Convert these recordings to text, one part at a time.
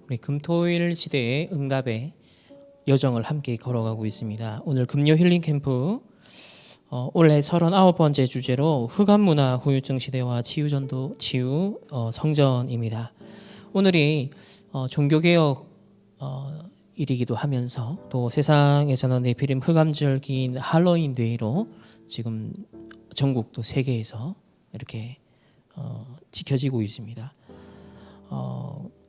우리 금토일 시대의 응답의 여정을 함께 걸어가고 있습니다. 오늘 금요 힐링 캠프 올해 39번째 주제로 흑암문화 후유증 시대와 치유전도 치유 성전입니다. 오늘이 종교개혁 일이기도 하면서 또 세상에서는 네피림 흑암절기인 할로윈 데이로 지금 전국 또 세계에서 이렇게 지켜지고 있습니다.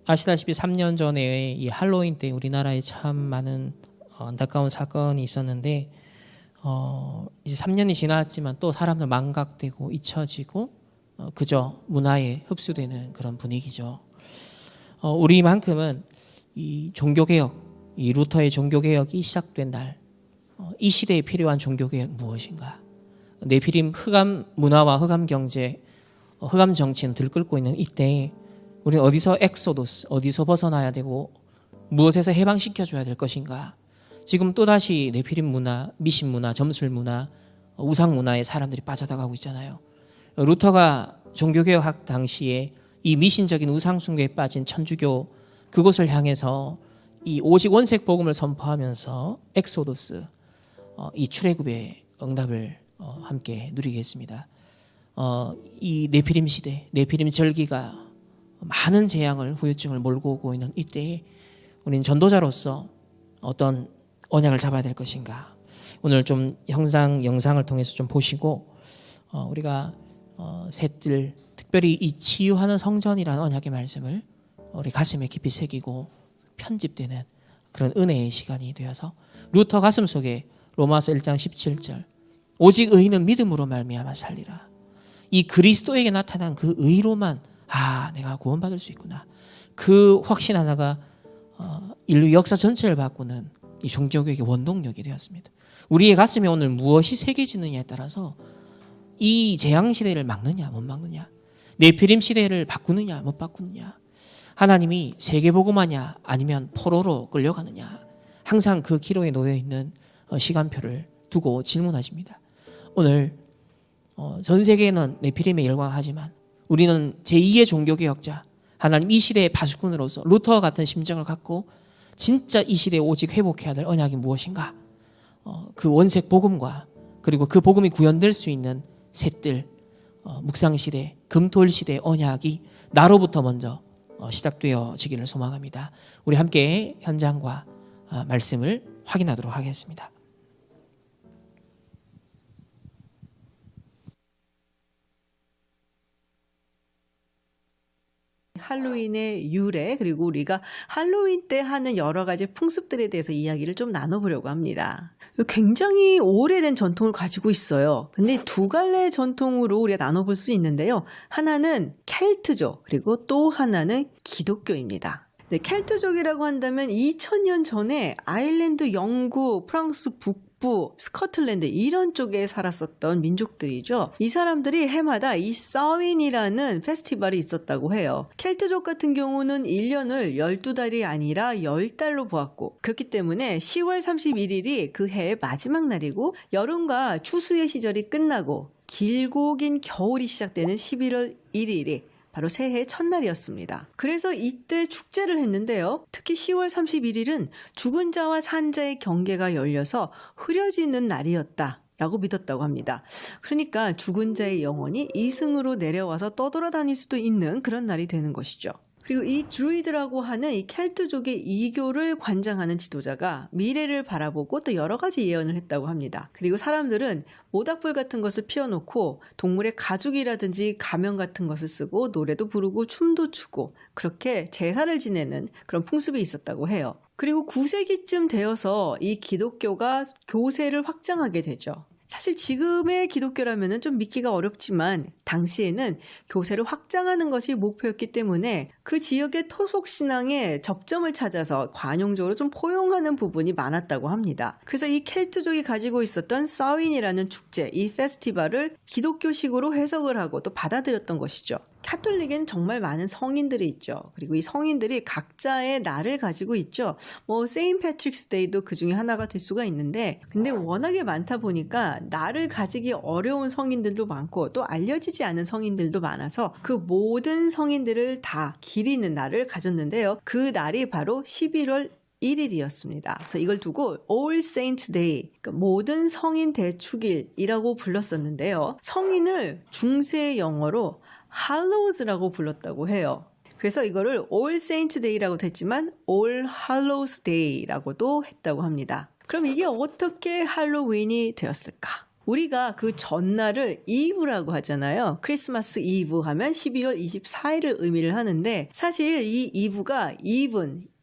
아시다시피 3년 전에 이 할로윈 때 우리나라에 참 많은 안타까운 사건이 있었는데 이제 3년이 지났지만 또 사람들 망각되고 잊혀지고 그저 문화에 흡수되는 그런 분위기죠. 우리만큼은 이 종교개혁, 이 루터의 종교개혁이 시작된 날, 이 시대에 필요한 종교개혁 무엇인가? 네피림 흑암 문화와 흑암 경제, 흑암 정치는 들끓고 있는 이때에 우리는 어디서 엑소도스, 어디서 벗어나야 되고 무엇에서 해방시켜줘야 될 것인가? 지금 또다시 네피림 문화, 미신 문화, 점술 문화, 우상 문화에 사람들이 빠져나가고 있잖아요. 루터가 종교개혁 당시에 이 미신적인 우상 숭배에 빠진 천주교 그곳을 향해서 이 오직 원색 복음을 선포하면서 엑소도스, 이 출애굽의 응답을 함께 누리겠습니다. 이 네피림 시대, 네피림 절기가 많은 재앙을 후유증을 몰고 오고 있는 이때에 우리는 전도자로서 어떤 언약을 잡아야 될 것인가? 오늘 좀 영상을 통해서 좀 보시고 우리가 셋들 특별히 이 치유하는 성전이라는 언약의 말씀을 우리 가슴에 깊이 새기고 편집되는 그런 은혜의 시간이 되어서 루터 가슴 속에 로마서 1장 17절 오직 의인은 믿음으로 말미암아 살리라. 이 그리스도에게 나타난 그 의로만 내가 구원받을 수 있구나. 그 확신 하나가 인류 역사 전체를 바꾸는 이 종교개혁의 원동력이 되었습니다. 우리의 가슴에 오늘 무엇이 새겨지느냐에 따라서 이 재앙시대를 막느냐 못 막느냐, 네피림 시대를 바꾸느냐 못 바꾸느냐, 하나님이 세계복음하냐 아니면 포로로 끌려가느냐, 항상 그 기로에 놓여있는 시간표를 두고 질문하십니다. 오늘 전 세계는 네피림에 열광하지만 우리는 제2의 종교개혁자, 하나님 이 시대의 파수꾼으로서 루터와 같은 심정을 갖고 진짜 이 시대에 오직 회복해야 될 언약이 무엇인가? 그 원색 복음과 그리고 그 복음이 구현될 수 있는 셋들, 묵상시대, 금토일시대의 언약이 나로부터 먼저 시작되어지기를 소망합니다. 우리 함께 현장과 말씀을 확인하도록 하겠습니다. 할로윈의 유래, 그리고 우리가 할로윈 때 하는 여러 가지 풍습들에 대해서 이야기를 좀 나눠보려고 합니다. 굉장히 오래된 전통을 가지고 있어요. 근데 두 갈래의 전통으로 우리가 나눠볼 수 있는데요. 하나는 켈트족, 그리고 또 하나는 기독교입니다. 네, 켈트족이라고 한다면 2000년 전에 아일랜드, 영국, 프랑스 북부, 스코틀랜드 이런 쪽에 살았었던 민족들이죠. 이 사람들이 해마다 이 서윈이라는 페스티벌이 있었다고 해요. 켈트족 같은 경우는 1년을 12달이 아니라 10달로 보았고, 그렇기 때문에 10월 31일이 그 해의 마지막 날이고, 여름과 추수의 시절이 끝나고 길고 긴 겨울이 시작되는 11월 1일이 바로 새해 첫날이었습니다. 그래서 이때 축제를 했는데요. 특히 10월 31일은 죽은 자와 산 자의 경계가 열려서 흐려지는 날이었다 라고 믿었다고 합니다. 그러니까 죽은 자의 영혼이 이승으로 내려와서 떠돌아다닐 수도 있는 그런 날이 되는 것이죠. 그리고 이 드루이드라고 하는 이 켈트족의 이교를 관장하는 지도자가 미래를 바라보고 또 여러 가지 예언을 했다고 합니다. 그리고 사람들은 모닥불 같은 것을 피워놓고 동물의 가죽이라든지 가면 같은 것을 쓰고 노래도 부르고 춤도 추고 그렇게 제사를 지내는 그런 풍습이 있었다고 해요. 그리고 9세기쯤 되어서 이 기독교가 교세를 확장하게 되죠. 사실 지금의 기독교라면 좀 믿기가 어렵지만 당시에는 교세를 확장하는 것이 목표였기 때문에 그 지역의 토속신앙에 접점을 찾아서 관용적으로 좀 포용하는 부분이 많았다고 합니다. 그래서 이 켈트족이 가지고 있었던 서윈이라는 축제, 이 페스티벌을 기독교식으로 해석을 하고 또 받아들였던 것이죠. 카톨릭엔 정말 많은 성인들이 있죠. 그리고 이 성인들이 각자의 날을 가지고 있죠. 세인트 패트릭스 데이도 그 중에 하나가 될 수가 있는데, 근데 워낙에 많다 보니까 날을 가지기 어려운 성인들도 많고 또 알려지지 않은 성인들도 많아서 그 모든 성인들을 다 기리는 날을 가졌는데요. 그 날이 바로 11월 1일이었습니다. 그래서 이걸 두고 All Saints Day, 그러니까 모든 성인 대축일이라고 불렀었는데요. 성인을 중세 영어로 Hallows라고 불렀다고 해요. 그래서 이거를 All Saints Day라고도 했지만 All Hallows Day라고도 했다고 합니다. 그럼 이게 어떻게 할로윈이 되었을까? 우리가 그 전날을 이브라고 하잖아요. 크리스마스 이브 하면 12월 24일을 의미를 하는데 사실 이 이브가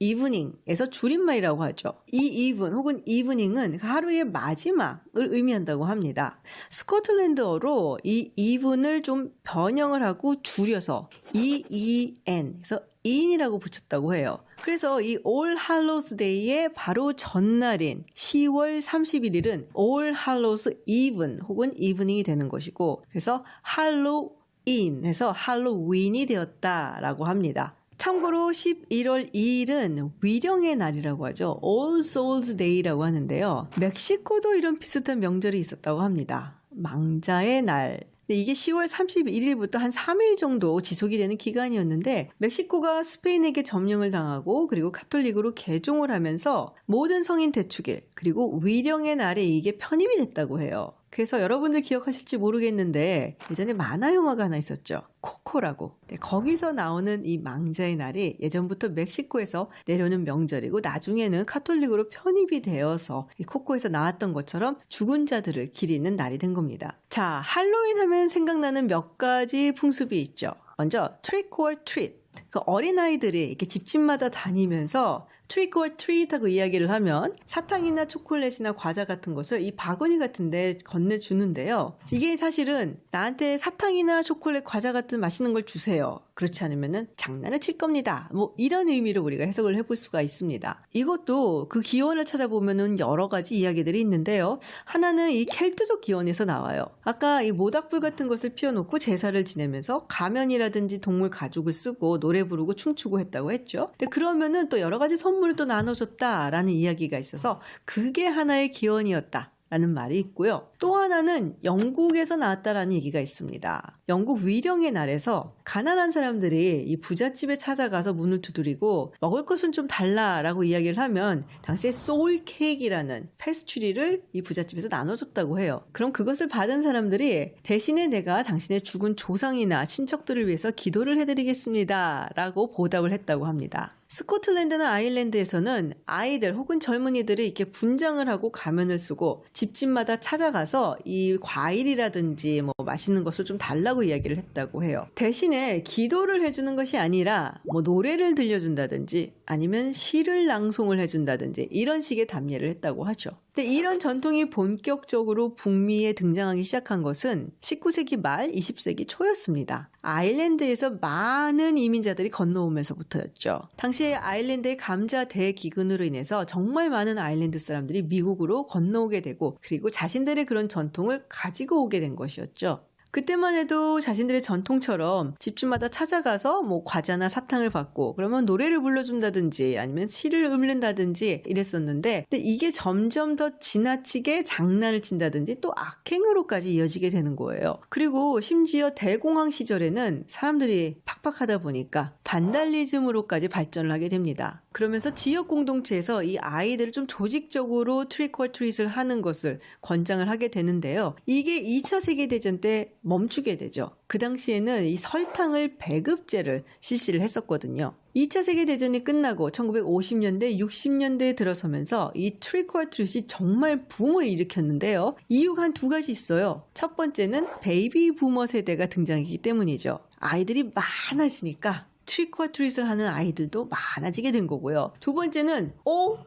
이브닝에서 줄임말이라고 하죠. 이 이븐 혹은 이브닝은 하루의 마지막을 의미한다고 합니다. 스코틀랜드어로 이 이븐을 좀 변형을 하고 줄여서 EEN에서 인이라고 붙였다고 해요. 그래서 이 All Hallows Day의 바로 전날인 10월 31일은 All Hallows Even 혹은 Evening이 되는 것이고 그래서 할로윈에서 할로윈이 되었다라고 합니다. 참고로 11월 2일은 위령의 날이라고 하죠. All Souls Day라고 하는데요. 멕시코도 이런 비슷한 명절이 있었다고 합니다. 망자의 날. 이게 10월 31일부터 한 3일 정도 지속이 되는 기간이었는데 멕시코가 스페인에게 점령을 당하고 그리고 카톨릭으로 개종을 하면서 모든 성인 대축일 그리고 위령의 날에 이게 편입이 됐다고 해요. 그래서 여러분들 기억하실지 모르겠는데 예전에 만화 영화가 하나 있었죠. 코코라고. 네, 거기서 나오는 이 망자의 날이 예전부터 멕시코에서 내려오는 명절이고 나중에는 카톨릭으로 편입이 되어서 이 코코에서 나왔던 것처럼 죽은 자들을 기리는 날이 된 겁니다. 자, 할로윈 하면 생각나는 몇 가지 풍습이 있죠. 먼저 Trick or Treat. 그 어린아이들이 이렇게 집집마다 다니면서 트릭 or 트릿 하고 이야기를 하면 사탕이나 초콜릿이나 과자 같은 것을 이 바구니 같은 데 건네주는데요. 이게 사실은 나한테 사탕이나 초콜릿, 과자 같은 맛있는 걸 주세요. 그렇지 않으면은 장난을 칠 겁니다. 뭐 이런 의미로 우리가 해석을 해볼 수가 있습니다. 이것도 그 기원을 찾아보면은 여러 가지 이야기들이 있는데요. 하나는 이 켈트족 기원에서 나와요. 아까 이 모닥불 같은 것을 피워놓고 제사를 지내면서 가면이라든지 동물 가죽을 쓰고 노래 부르고 춤추고 했다고 했죠. 근데 그러면은 또 여러 가지 선물을 또 나눠줬다라는 이야기가 있어서 그게 하나의 기원이었다. 라는 말이 있고요. 또 하나는 영국에서 나왔다라는 얘기가 있습니다. 영국 위령의 날에서 가난한 사람들이 이 부잣집에 찾아가서 문을 두드리고 먹을 것은 좀 달라라고 이야기를 하면 당시에 소울 케이크라는 페스츄리를 이 부잣집에서 나눠줬다고 해요. 그럼 그것을 받은 사람들이 대신에 내가 당신의 죽은 조상이나 친척들을 위해서 기도를 해드리겠습니다 라고 보답을 했다고 합니다. 스코틀랜드나 아일랜드에서는 아이들 혹은 젊은이들이 이렇게 분장을 하고 가면을 쓰고 집집마다 찾아가서 이 과일이라든지 뭐 맛있는 것을 좀 달라고 이야기를 했다고 해요. 대신에 기도를 해주는 것이 아니라 뭐 노래를 들려준다든지 아니면 시를 낭송을 해준다든지 이런 식의 답례를 했다고 하죠. 근데 이런 전통이 본격적으로 북미에 등장하기 시작한 것은 19세기 말 20세기 초였습니다. 아일랜드에서 많은 이민자들이 건너오면서부터였죠. 당시에 아일랜드의 감자 대기근으로 인해서 정말 많은 아일랜드 사람들이 미국으로 건너오게 되고 그리고 자신들의 그런 전통을 가지고 오게 된 것이었죠. 그때만 해도 자신들의 전통처럼 집집마다 찾아가서 뭐 과자나 사탕을 받고 그러면 노래를 불러준다든지 아니면 시를 읊는다든지 이랬었는데 근데 이게 점점 더 지나치게 장난을 친다든지 또 악행으로까지 이어지게 되는 거예요. 그리고 심지어 대공황 시절에는 사람들이 팍팍하다 보니까 반달리즘으로까지 발전을 하게 됩니다. 그러면서 지역 공동체에서 이 아이들을 좀 조직적으로 트릭 or 트릿을 하는 것을 권장을 하게 되는데요. 이게 2차 세계대전 때 멈추게 되죠. 그 당시에는 이 설탕을 배급제를 실시를 했었거든요. 2차 세계대전이 끝나고 1950년대, 60년대에 들어서면서 이 트릭 or 트릿이 정말 붐을 일으켰는데요. 이유가 한 두 가지 있어요. 첫 번째는 베이비 부머 세대가 등장했기 때문이죠. 아이들이 많아지니까 트릭 or 트릿을 하는 아이들도 많아지게 된 거고요. 두 번째는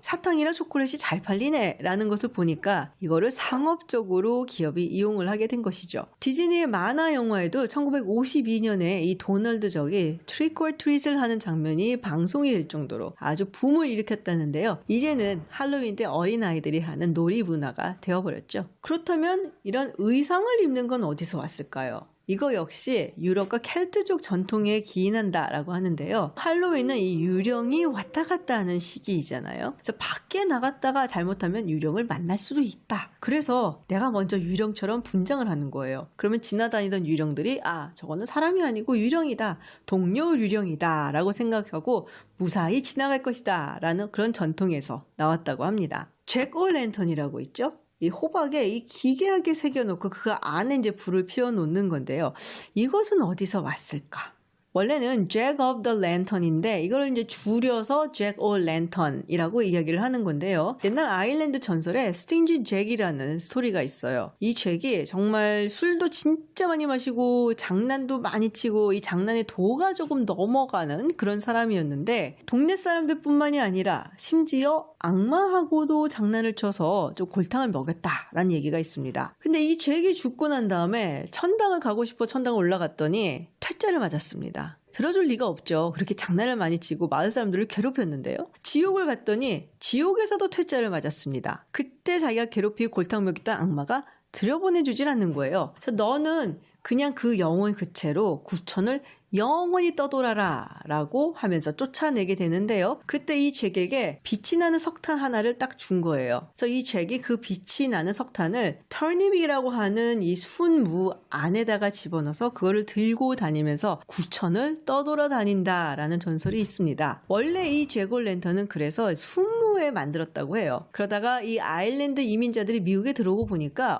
사탕이나 초콜릿이 잘 팔리네 라는 것을 보니까 이거를 상업적으로 기업이 이용을 하게 된 것이죠. 디즈니의 만화 영화에도 1952년에 이 도널드 덕이 트릭 or 트릿을 하는 장면이 방송이 될 정도로 아주 붐을 일으켰다는데요. 이제는 할로윈 때 어린아이들이 하는 놀이 문화가 되어버렸죠. 그렇다면 이런 의상을 입는 건 어디서 왔을까요? 이거 역시 유럽과 켈트족 전통에 기인한다라고 하는데요. 할로윈은 이 유령이 왔다 갔다 하는 시기이잖아요. 그래서 밖에 나갔다가 잘못하면 유령을 만날 수도 있다. 그래서 내가 먼저 유령처럼 분장을 하는 거예요. 그러면 지나다니던 유령들이 저거는 사람이 아니고 유령이다. 동료 유령이다 라고 생각하고 무사히 지나갈 것이다 라는 그런 전통에서 나왔다고 합니다. 잭 올랜턴이라고 있죠. 이 호박에 이 기괴하게 새겨놓고 그 안에 이제 불을 피워놓는 건데요. 이것은 어디서 왔을까? 원래는 Jack of the Lantern인데 이걸 이제 줄여서 Jack o' Lantern이라고 이야기를 하는 건데요. 옛날 아일랜드 전설에 스팅지 잭이라는 스토리가 있어요. 이 잭이 정말 술도 진짜 많이 마시고 장난도 많이 치고 이 장난에 도가 조금 넘어가는 그런 사람이었는데 동네 사람들뿐만이 아니라 심지어 악마하고도 장난을 쳐서 좀 골탕을 먹였다라는 얘기가 있습니다. 근데 이 잭이 죽고 난 다음에 천당을 가고 싶어 천당을 올라갔더니 퇴짜를 맞았습니다. 들어줄 리가 없죠. 그렇게 장난을 많이 치고 마을 사람들을 괴롭혔는데요. 지옥을 갔더니 지옥에서도 퇴짜를 맞았습니다. 그때 자기가 괴롭히고 골탕 먹였던 악마가 들여보내주질 않는 거예요. 그래서 너는 그냥 그 영혼 그 채로 구천을 영원히 떠돌아라 라고 하면서 쫓아내게 되는데요. 그때 이 잭에게 빛이 나는 석탄 하나를 딱 준 거예요. 그래서 이 잭이 그 빛이 나는 석탄을 털닙이라고 하는 이 순무 안에다가 집어넣어서 그거를 들고 다니면서 구천을 떠돌아 다닌다라는 전설이 있습니다. 원래 이 잭 올랜턴은 그래서 순무에 만들었다고 해요. 그러다가 이 아일랜드 이민자들이 미국에 들어오고 보니까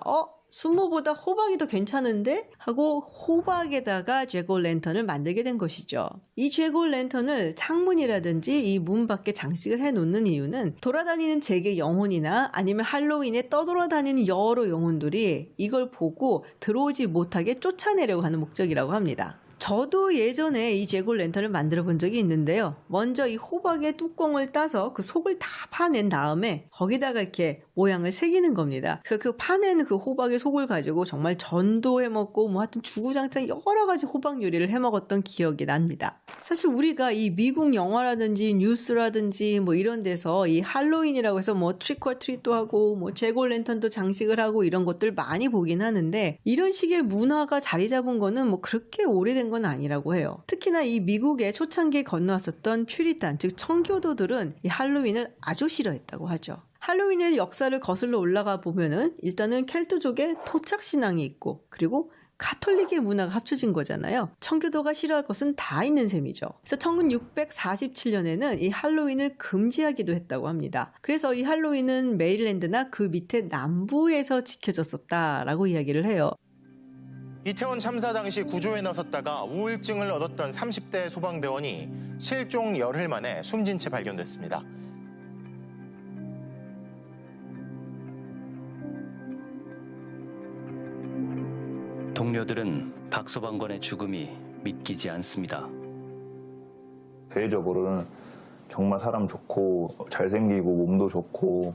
순무보다 호박이 더 괜찮은데? 하고 호박에다가 잭 올랜턴을 만들게 된 것이죠. 이 잭 올랜턴을 창문이라든지 이 문 밖에 장식을 해놓는 이유는 돌아다니는 잭의 영혼이나 아니면 할로윈에 떠돌아다니는 여러 영혼들이 이걸 보고 들어오지 못하게 쫓아내려고 하는 목적이라고 합니다. 저도 예전에 이 잭 올랜턴을 만들어 본 적이 있는데요. 먼저 이 호박의 뚜껑을 따서 그 속을 다 파낸 다음에 거기다가 이렇게 모양을 새기는 겁니다. 그래서 그 파낸 그 호박의 속을 가지고 정말 전도 해먹고 하여튼 주구장창 여러 가지 호박 요리를 해먹었던 기억이 납니다. 사실 우리가 이 미국 영화라든지 뉴스라든지 이런 데서 이 할로윈이라고 해서 트릭 올 트릿도 하고 잭 올랜턴도 장식을 하고 이런 것들 많이 보긴 하는데 이런 식의 문화가 자리 잡은 거는 그렇게 오래된 건 아니라고 해요. 특히나 이 미국에 초창기에 건너왔었던 퓨리탄, 즉 청교도들은 이 할로윈을 아주 싫어했다고 하죠. 할로윈의 역사를 거슬러 올라가 보면은 일단은 켈트족의 토착 신앙이 있고 그리고 가톨릭의 문화가 합쳐진 거잖아요. 청교도가 싫어할 것은 다 있는 셈이죠. 그래서 1647년에는 이 할로윈을 금지하기도 했다고 합니다. 그래서 이 할로윈은 메릴랜드나 그 밑에 남부에서 지켜졌었다라고 이야기를 해요. 이태원 참사 당시 구조에 나섰다가 우울증을 얻었던 30대 소방대원이 실종 열흘 만에 숨진 채 발견됐습니다. 동료들은 박 소방관의 죽음이 믿기지 않습니다. 대외적으로는 정말 사람 좋고 잘생기고 몸도 좋고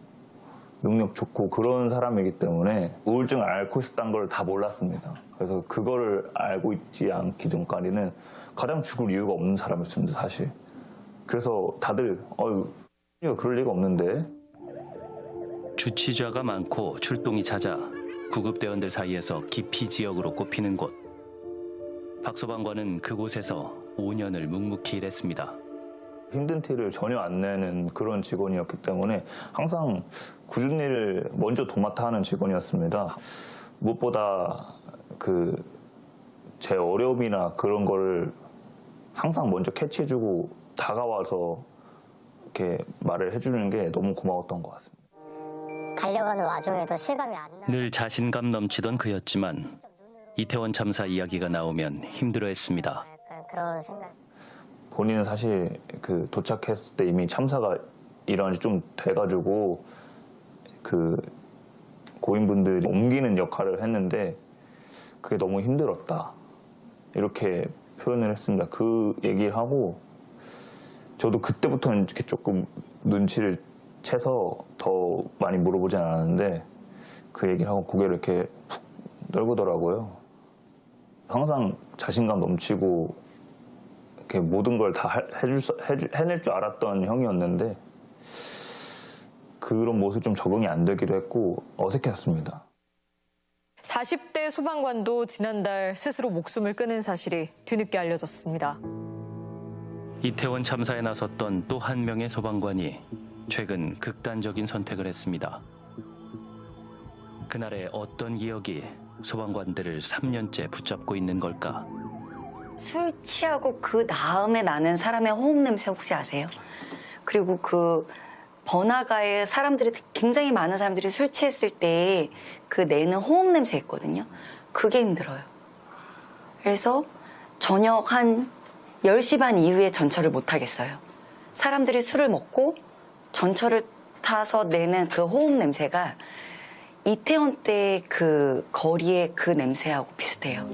능력 좋고 그런 사람이기 때문에 우울증을 앓고 있었다는 걸 다 몰랐습니다. 그래서 그거를 알고 있지 않기 전까지는 가장 죽을 이유가 없는 사람이었습니다, 사실. 그래서 다들 그럴 리가 없는데. 주치자가 많고 출동이 잦아 구급대원들 사이에서 기피 지역으로 꼽히는 곳. 박 소방관은 그곳에서 5년을 묵묵히 일했습니다. 힘든 티를 전혀 안 내는 그런 직원이었기 때문에 항상 굳은 일을 먼저 도맡아 하는 직원이었습니다. 무엇보다 제 어려움이나 그런 거를 항상 먼저 캐치해주고 다가와서 이렇게 말을 해주는 게 너무 고마웠던 것 같습니다. 달려가는 와중에도 실감이 안 나. 늘 자신감 넘치던 그였지만 이태원 참사 이야기가 나오면 힘들어했습니다. 약간 그런 생각. 본인은 사실 도착했을 때 이미 참사가 일어난 지 좀 돼가지고 고인분들이 옮기는 역할을 했는데 그게 너무 힘들었다 이렇게 표현을 했습니다. 그 얘기를 하고 저도 그때부터는 이렇게 조금 눈치를 채서 더 많이 물어보진 않았는데 그 얘기를 하고 고개를 이렇게 푹 떨구더라고요. 항상 자신감 넘치고 이렇게 모든 걸 다 해낼 줄 알았던 형이었는데 그런 모습이 좀 적응이 안 되기도 했고 어색했습니다. 40대 소방관도 지난달 스스로 목숨을 끊은 사실이 뒤늦게 알려졌습니다. 이태원 참사에 나섰던 또 한 명의 소방관이 최근 극단적인 선택을 했습니다. 그날의 어떤 기억이 소방관들을 3년째 붙잡고 있는 걸까? 술 취하고 그 다음에 나는 사람의 호흡 냄새 혹시 아세요? 그리고 그 번화가에 사람들이 굉장히 많은 사람들이 술 취했을 때 그 내는 호흡 냄새 있거든요. 그게 힘들어요. 그래서 저녁 한 10시 반 이후에 전철을 못 하겠어요. 사람들이 술을 먹고 전철을 타서 내는 그 호흡 냄새가 이태원 때 그 거리의 그 냄새하고 비슷해요.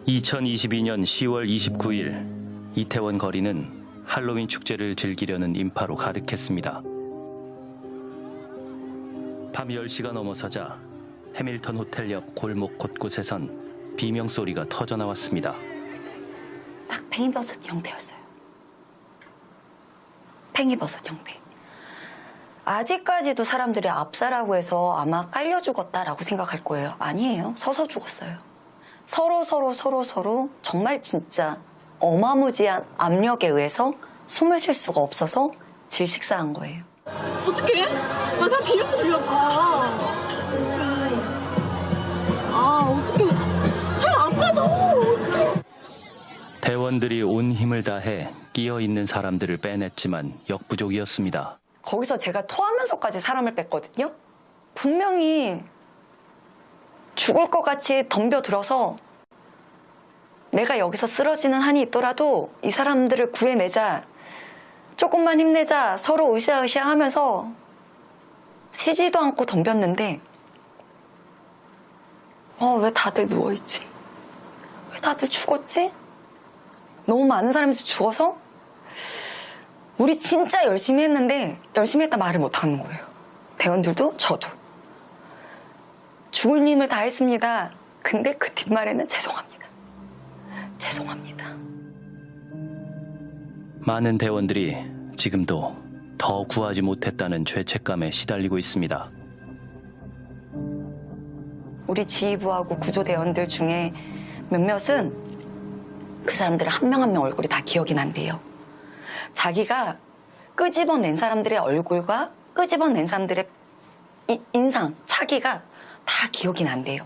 2022년 10월 29일 이태원 거리는 할로윈 축제를 즐기려는 인파로 가득했습니다. 밤 10시가 넘어서자 해밀턴 호텔 옆 골목 곳곳에선 비명소리가 터져나왔습니다. 딱 팽이버섯 형태였어요. 팽이버섯 형태. 아직까지도 사람들이 압사라고 해서 아마 깔려 죽었다라고 생각할 거예요. 아니에요. 서서 죽었어요. 서로 정말 진짜 어마무지한 압력에 의해서 숨을 쉴 수가 없어서 질식사한 거예요. 어떡해? 나 다 비명도 들렸다. 어떡해. 잘 안 빠져. 대원들이 온 힘을 다해 끼어있는 사람들을 빼냈지만 역부족이었습니다. 거기서 제가 토하면서까지 사람을 뺐거든요. 분명히 죽을 것 같이 덤벼들어서 내가 여기서 쓰러지는 한이 있더라도 이 사람들을 구해내자, 조금만 힘내자, 서로 으쌰으쌰 하면서 쉬지도 않고 덤볐는데 왜 다들 누워있지? 왜 다들 죽었지? 너무 많은 사람이 죽어서 우리 진짜 열심히 했는데 열심히 했다 말을 못하는 거예요. 대원들도 저도. 죽을 힘을 다했습니다. 근데 그 뒷말에는 죄송합니다. 많은 대원들이 지금도 더 구하지 못했다는 죄책감에 시달리고 있습니다. 우리 지휘부하고 구조대원들 중에 몇몇은 그 사람들 한 명 한 명 얼굴이 다 기억이 난대요. 자기가 끄집어낸 사람들의 얼굴과 끄집어낸 사람들의 인상, 차기가 다 기억이 난대요.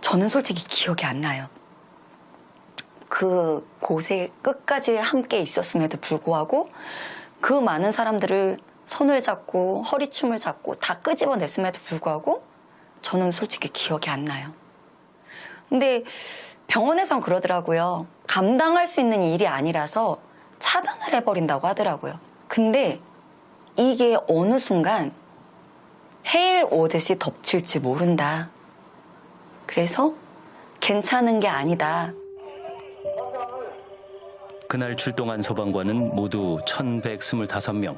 저는 솔직히 기억이 안 나요. 그 곳에 끝까지 함께 있었음에도 불구하고 그 많은 사람들을 손을 잡고 허리춤을 잡고 다 끄집어냈음에도 불구하고 저는 솔직히 기억이 안 나요. 근데 병원에선 그러더라고요. 감당할 수 있는 일이 아니라서 차단을 해버린다고 하더라고요. 근데 이게 어느 순간 해일 오듯이 덮칠지 모른다. 그래서 괜찮은 게 아니다. 그날 출동한 소방관은 모두 1,125명.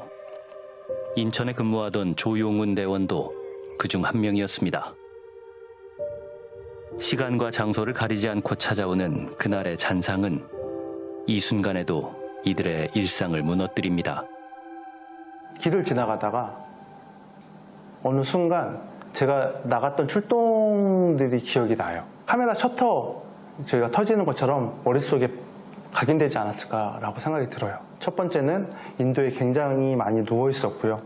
인천에 근무하던 조용훈 대원도 그중 한 명이었습니다. 시간과 장소를 가리지 않고 찾아오는 그날의 잔상은 이 순간에도 이들의 일상을 무너뜨립니다. 길을 지나가다가 어느 순간 제가 나갔던 출동들이 기억이 나요. 카메라 셔터 저희가 터지는 것처럼 머릿속에 각인되지 않았을까라고 생각이 들어요. 첫 번째는 인도에 굉장히 많이 누워 있었고요.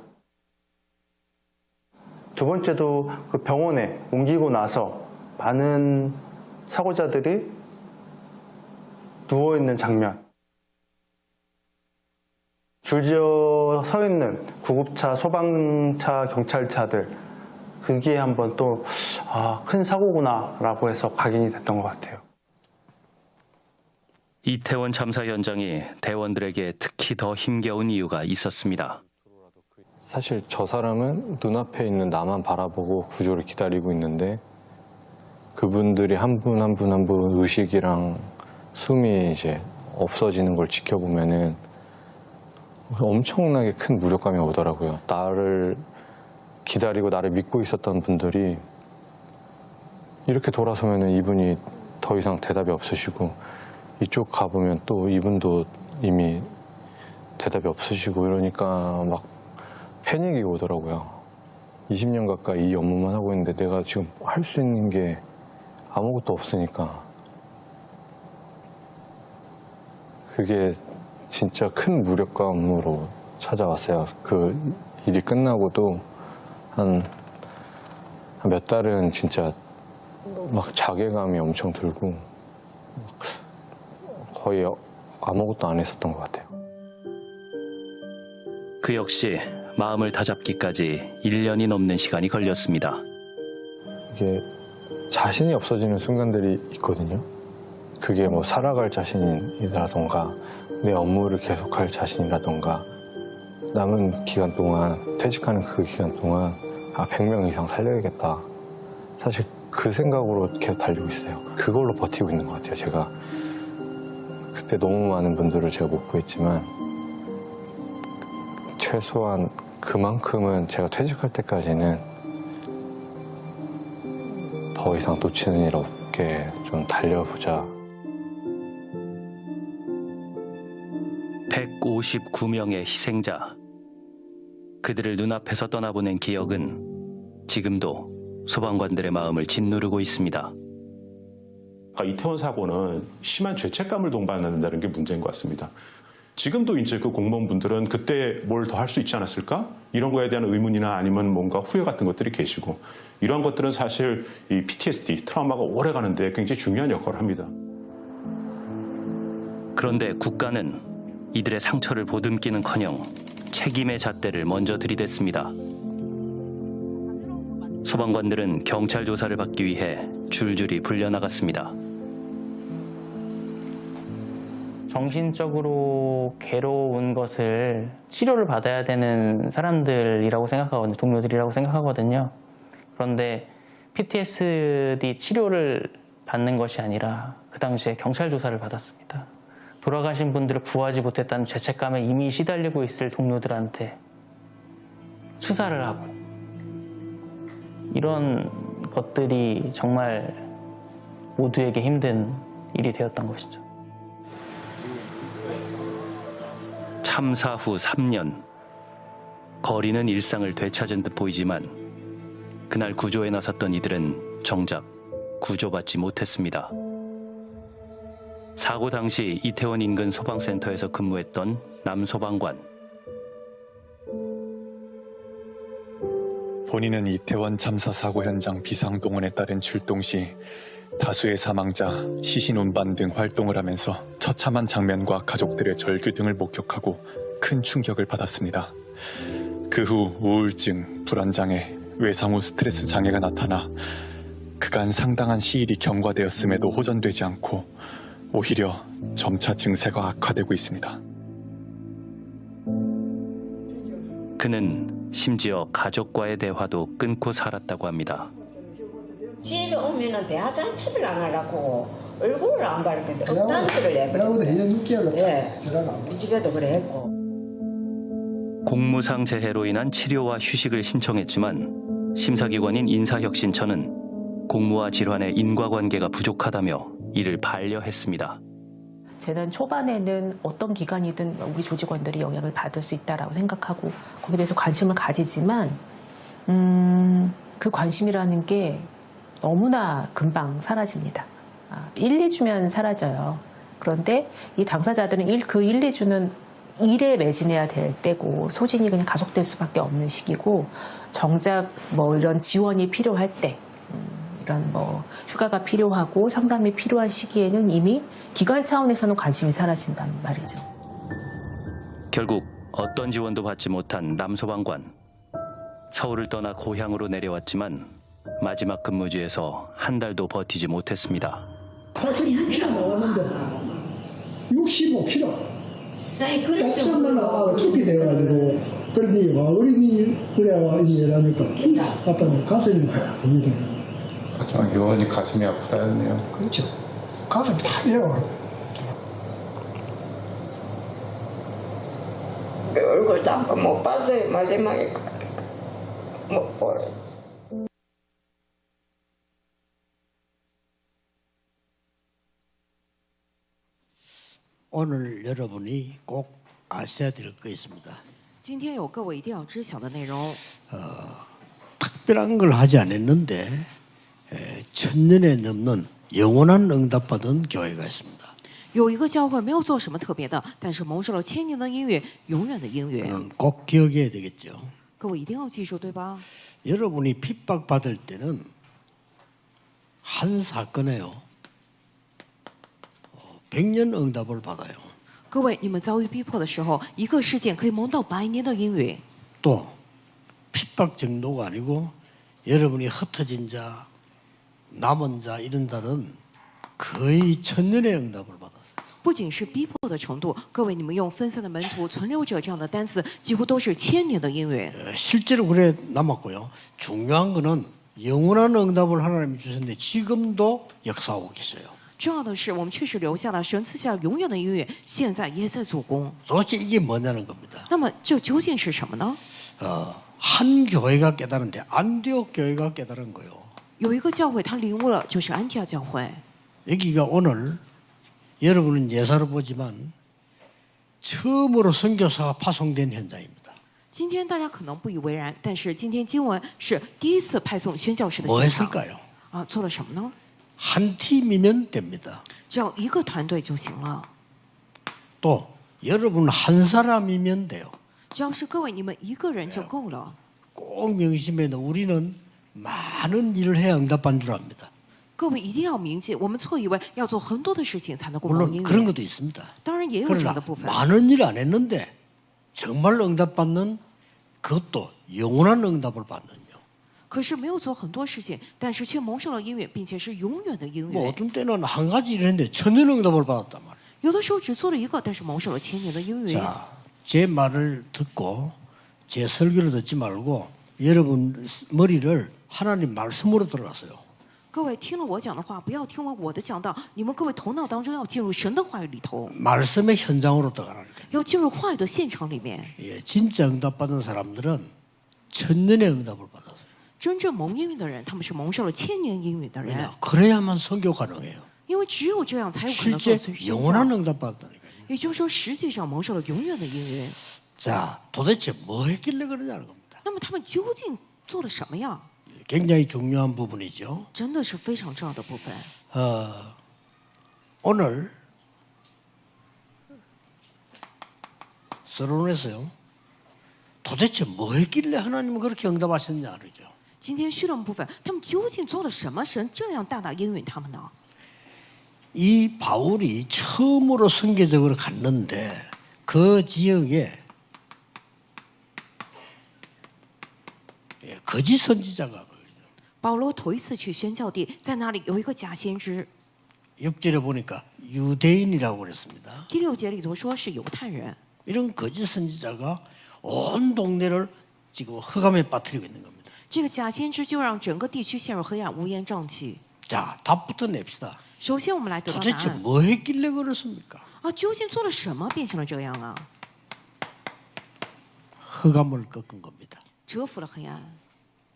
두 번째도 그 병원에 옮기고 나서 많은 사고자들이 누워 있는 장면. 줄지어 서 있는 구급차, 소방차, 경찰차들. 그게 한번 또 큰 사고구나라고 해서 각인이 됐던 것 같아요. 이태원 참사 현장이 대원들에게 특히 더 힘겨운 이유가 있었습니다. 사실 저 사람은 눈앞에 있는 나만 바라보고 구조를 기다리고 있는데 그분들이 한 분 한 분 한 분 의식이랑 숨이 이제 없어지는 걸 지켜보면은 엄청나게 큰 무력감이 오더라고요. 나를 기다리고 나를 믿고 있었던 분들이 이렇게 돌아서면은 이분이 더 이상 대답이 없으시고 이쪽 가보면 또 이분도 이미 대답이 없으시고 이러니까 막 패닉이 오더라고요. 20년 가까이 이 업무만 하고 있는데 내가 지금 할 수 있는 게 아무것도 없으니까 그게 진짜 큰 무력감으로 찾아왔어요. 그 일이 끝나고도 한 몇 달은 진짜 막 자괴감이 엄청 들고 거의 아무것도 안 했었던 것 같아요. 그 역시 마음을 다잡기까지 1년이 넘는 시간이 걸렸습니다. 이게 자신이 없어지는 순간들이 있거든요. 그게 뭐 살아갈 자신이라던가 내 업무를 계속할 자신이라던가 남은 기간 동안 퇴직하는 그 기간 동안 100명 이상 살려야겠다. 사실 그 생각으로 계속 달리고 있어요. 그걸로 버티고 있는 것 같아요. 제가 그때 너무 많은 분들을 제가 못 구했지만 최소한 그만큼은 제가 퇴직할 때까지는 더 이상 놓치는 일 없게 좀 달려보자. 159명의 희생자. 그들을 눈앞에서 떠나보낸 기억은 지금도 소방관들의 마음을 짓누르고 있습니다. 이태원 사고는 심한 죄책감을 동반한다는 게 문제인 것 같습니다. 지금도 이제 그 공무원분들은 그때 뭘 더 할 수 있지 않았을까? 이런 거에 대한 의문이나 아니면 뭔가 후회 같은 것들이 계시고 이런 것들은 사실 이 PTSD, 트라우마가 오래 가는데 굉장히 중요한 역할을 합니다. 그런데 국가는 이들의 상처를 보듬기는커녕 책임의 잣대를 먼저 들이댔습니다. 소방관들은 경찰 조사를 받기 위해 줄줄이 불려나갔습니다. 정신적으로 괴로운 것을 치료를 받아야 되는 사람들이라고 생각하거든요. 동료들이라고 생각하거든요. 그런데 PTSD 치료를 받는 것이 아니라 그 당시에 경찰 조사를 받았습니다. 돌아가신 분들을 구하지 못했다는 죄책감에 이미 시달리고 있을 동료들한테 수사를 하고 이런 것들이 정말 모두에게 힘든 일이 되었던 것이죠. 참사 후 3년. 거리는 일상을 되찾은 듯 보이지만 그날 구조에 나섰던 이들은 정작 구조받지 못했습니다. 사고 당시 이태원 인근 소방센터에서 근무했던 남 소방관. 본인은 이태원 참사 사고 현장 비상동원에 따른 출동 시 다수의 사망자, 시신 운반 등 활동을 하면서 처참한 장면과 가족들의 절규 등을 목격하고 큰 충격을 받았습니다. 그 후 우울증, 불안장애, 외상 후 스트레스 장애가 나타나 그간 상당한 시일이 경과되었음에도 호전되지 않고 오히려 점차 증세가 악화되고 있습니다. 그는 심지어 가족과의 대화도 끊고 살았다고 합니다. 집에 오면은 대화 자체를 안 하려고 얼굴을 안 바르는데 어떤 소리를 해. 내가보다 1년 6개월 예. 우리 집에도 그래 했고. 공무상 재해로 인한 치료와 휴식을 신청했지만 심사기관인 인사혁신처는 공무와 질환의 인과관계가 부족하다며 이를 반려했습니다. 재난 초반에는 어떤 기관이든 우리 조직원들이 영향을 받을 수 있다라고 생각하고 거기에 대해서 관심을 가지지만 그 관심이라는 게 너무나 금방 사라집니다. 1, 2주면 사라져요. 그런데 이 당사자들은 그 1, 2주는 일에 매진해야 될 때고 소진이 그냥 가속될 수밖에 없는 시기고 정작 뭐 이런 지원이 필요할 때 이런 뭐 휴가가 필요하고 상담이 필요한 시기에는 이미 기관 차원에서는 관심이 사라진단 말이죠. 결국 어떤 지원도 받지 못한 남 소방관. 서울을 떠나 고향으로 내려왔지만 마지막 근무지에서 한 달도 버티지 못했습니다. 86kg 나왔는데 65kg. 약점만 나가고 죽게 돼가지고 그러니 어린이 그래야 일하니까 아빠는 가슴이 아픕니다. 하지만 요원이 가슴이 아프다였네요. 그렇죠. 가슴이 다 이래요. 얼굴도 한 번 못 봤어요. 마지막에 못 보래. 오늘 여러분이 꼭 아셔야 될 거 있습니다. 今天有各位一定要知晓的内容。 특별한 걸 하지 않았는데 1000년에 넘는 영원한 응답받은 교회가 있습니다. 有一个教会没有做什么特别的，但是蒙受了千年的音乐，永远的音乐。 꼭 기억해야 되겠죠. 各位一定要记住，对吧？ 여러분이 핍박받을 때는 한 사건에요 100년 응답을 받아요. 各位，你们遭遇逼迫的时候，一个事件可以蒙到100年的音乐。 또 핍박 정도가 아니고 여러분이 흩어진 자, 남은 자 이런 자는 거의 1000년의 응답을 받았어요. 不仅是逼迫的程度，各位，你们用分散的门徒、存留者这样的单词，几乎都是千年的音乐。 실제로 그래 남았고요. 중요한 거는 영원한 응답을 하나님이 주셨는데 지금도 역사하고 계세요. 重要的是，我们确实留下了神赐下永远的音乐，现在也在做工。 도대체 이게 뭐냐는 겁니다. 那么这究竟是什么呢？ 한 교회가 깨달은데 안디옥 교회가 깨달은 거요. 有一个教会，他领悟了，就是安提阿教会。 여기가 오늘 여러분은 예사로 보지만 처음으로 선교사가 파송된 현장입니다. 今天大家可能不以为然，但是今天经文是第一次派送宣教士的 뭐 现场。 했을까요? 啊，做了什么呢？ 한 팀이면 됩니다. 只要一个团队就行了。 또 여러분 한 사람이면 돼요. 只要是各位你们一个人就够了。 꼭 명심해야 돼. 우리는 많은 일을 해야 응답받는 줄 압니다. 各位一定要铭记，我们错以为要做很多的事情才能够蒙 물론 应 그런 允。 것도 있습니다. 当然也有这样 그러나 的部分。 많은 일 안 했는데 정말 응답받는 그것도 영원한 응답을 받는요. 可是没有做很多事情，但是却蒙受了音乐，并且是永远的音 뭐 乐。 어떤 때는 한 가지 일을 했는데 천년 응답을 받았단 말이에요. 有的时候只做了一个，但是蒙受了千年的音乐。 자, 제 말을 듣고 제 설교를 듣지 말고 여러분 머리를 하나님 말씀으로 들어가세요. 各位听了我讲的话，不要听完我的讲道，你们各位头脑当中要进入神的话语里头， 말씀의 현장으로 들어가라니까. 要进入话语的现场里面。 예, 진짜 응답받은 사람들은 천년의 응답을 받았어요. 真正蒙应允的人，他们是蒙受了千年应允的人， 그래야만 선교 가능해요. 因为只有这样才有可能做 실제 宣 영원한 教。 응답 받았다니까요. 也就是说，实际上蒙受了永远的应允。 자, 도대체 뭐 했길래 그러냐는 겁니다. 那么他们究竟做了什么呀？ 굉장히 중요한 부분이죠. 真的是非常重要的部分。 오늘 서론에서요. 도대체 뭐 했길래 하나님은 그렇게 응답하셨냐 그러죠. 今天序论部分，他们究竟做了什么？神这样大大应允他们呢？ 이 바울이 처음으로 선교적으로 갔는데 그 지역에 거짓 선지자가 保罗头一次去宣教地，在那里有一个假先知。 6절에 보니까 유대인이라고 그랬습니다. 第6节里头说是犹太人， 이런 거짓 선지자가 온 동네를 지금 흑암에 빠뜨리고 있는 겁니다. 这个假先知就让整个地区陷入黑暗，乌烟瘴气。 자, 답부터 냅시다. 首先，我们来得到答 도대체 案 뭐 했길래 그렇습니까? 啊，究竟做了什么变成了这样啊？ 흑암을 꺾은 겁니다. 折服了黑暗。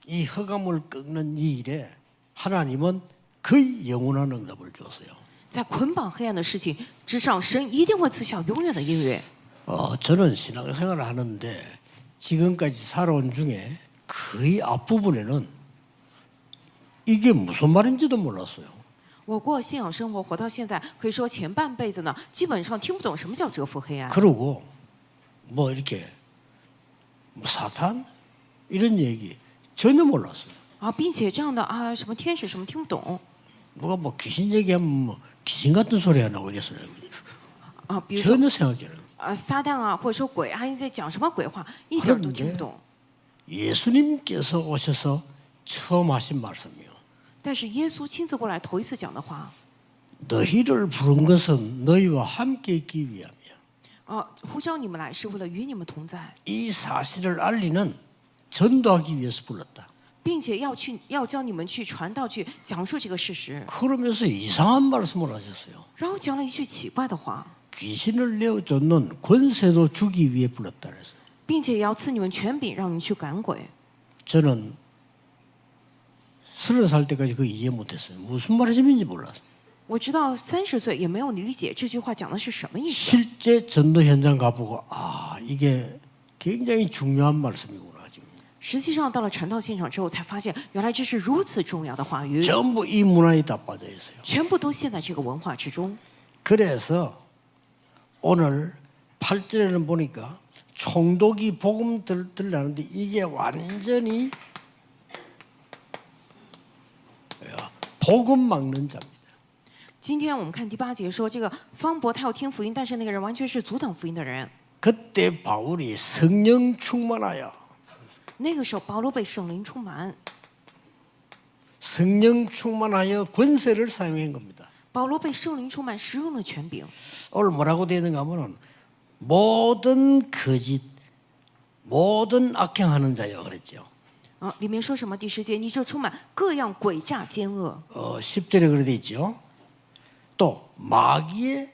이 흑암을 꺾는 이 일에 하나님은 거의 영원한 응답을 줬어요. 在捆绑黑暗的事情之上，神一定会赐下永远的音乐。 저는 신앙생활을 하는데 지금까지 살아온 중에 거의 앞부분에는 이게 무슨 말인지도 몰랐어요. 我过信仰生活活到现在，可以说前半辈子呢，基本上听不懂什么叫折服黑暗。 그리고 뭐 이렇게 뭐 사탄 이런 얘기 전혀 몰랐어요. 啊，并且这样的啊，什么天使什么听不懂 누가 뭐 귀신 얘기하면 뭐 귀신 같은 소리 하나고 이랬어요. 啊，比如说 전혀 생각지 않아요. 撒旦啊，或者说鬼啊，在讲什么鬼话，一点都听不懂。 예수님께서 오셔서 처음 하신 말씀이요. 但是耶稣亲自过来头一次讲的话， 너희를 부른 것은 너희와 함께 있기 위함이야. 呼召你们来是为了与你们同在， 이 사실을 알리는 전도하기 위해서 불렀다. 并且要教你们去传道，去讲述这个事实。 그러면서 이상한 말씀을 하셨어요. 然后讲了一句奇怪的话， 귀신을 내어쫓는 권세도 주기 위해 불렀다 그래서. 并且也要赐你们权柄，让你们去赶鬼。 저는 30살 때까지 그 이해 못했어요. 무슨 말씀인지 몰랐어요. 我直到30岁也没有理解这句话讲的是什么意思。 실제 전도 현장 가보고 아 이게 굉장히 중요한 말씀이구나 지금. 实际上到了传道现场之后，才发现原来这是如此重要的话语， 전부 이 문화에 다 빠져 있어요. 全部都陷在这个文化之中。 그래서 오늘 8절에는 보니까 총독이 복음 들라는데 이게 완전히 복음 막는 자입니다. 今天我们看第8节说，这个方伯他要听福音，但是那个人完全是阻挡福音的人。 그때 바울이 성령 충만하여 那个时候保罗被圣灵充满， 성령 충만하여 권세를 사용한 겁니다. 保罗被圣灵充满，使用了权柄。 오늘 뭐라고 되어 있는가 하면 모든 거짓, 모든 악행하는 자여 그랬죠. 里面说什么？第10节，你就充满各样诡诈奸恶。 10절에 그래 돼 있죠. 또 마귀의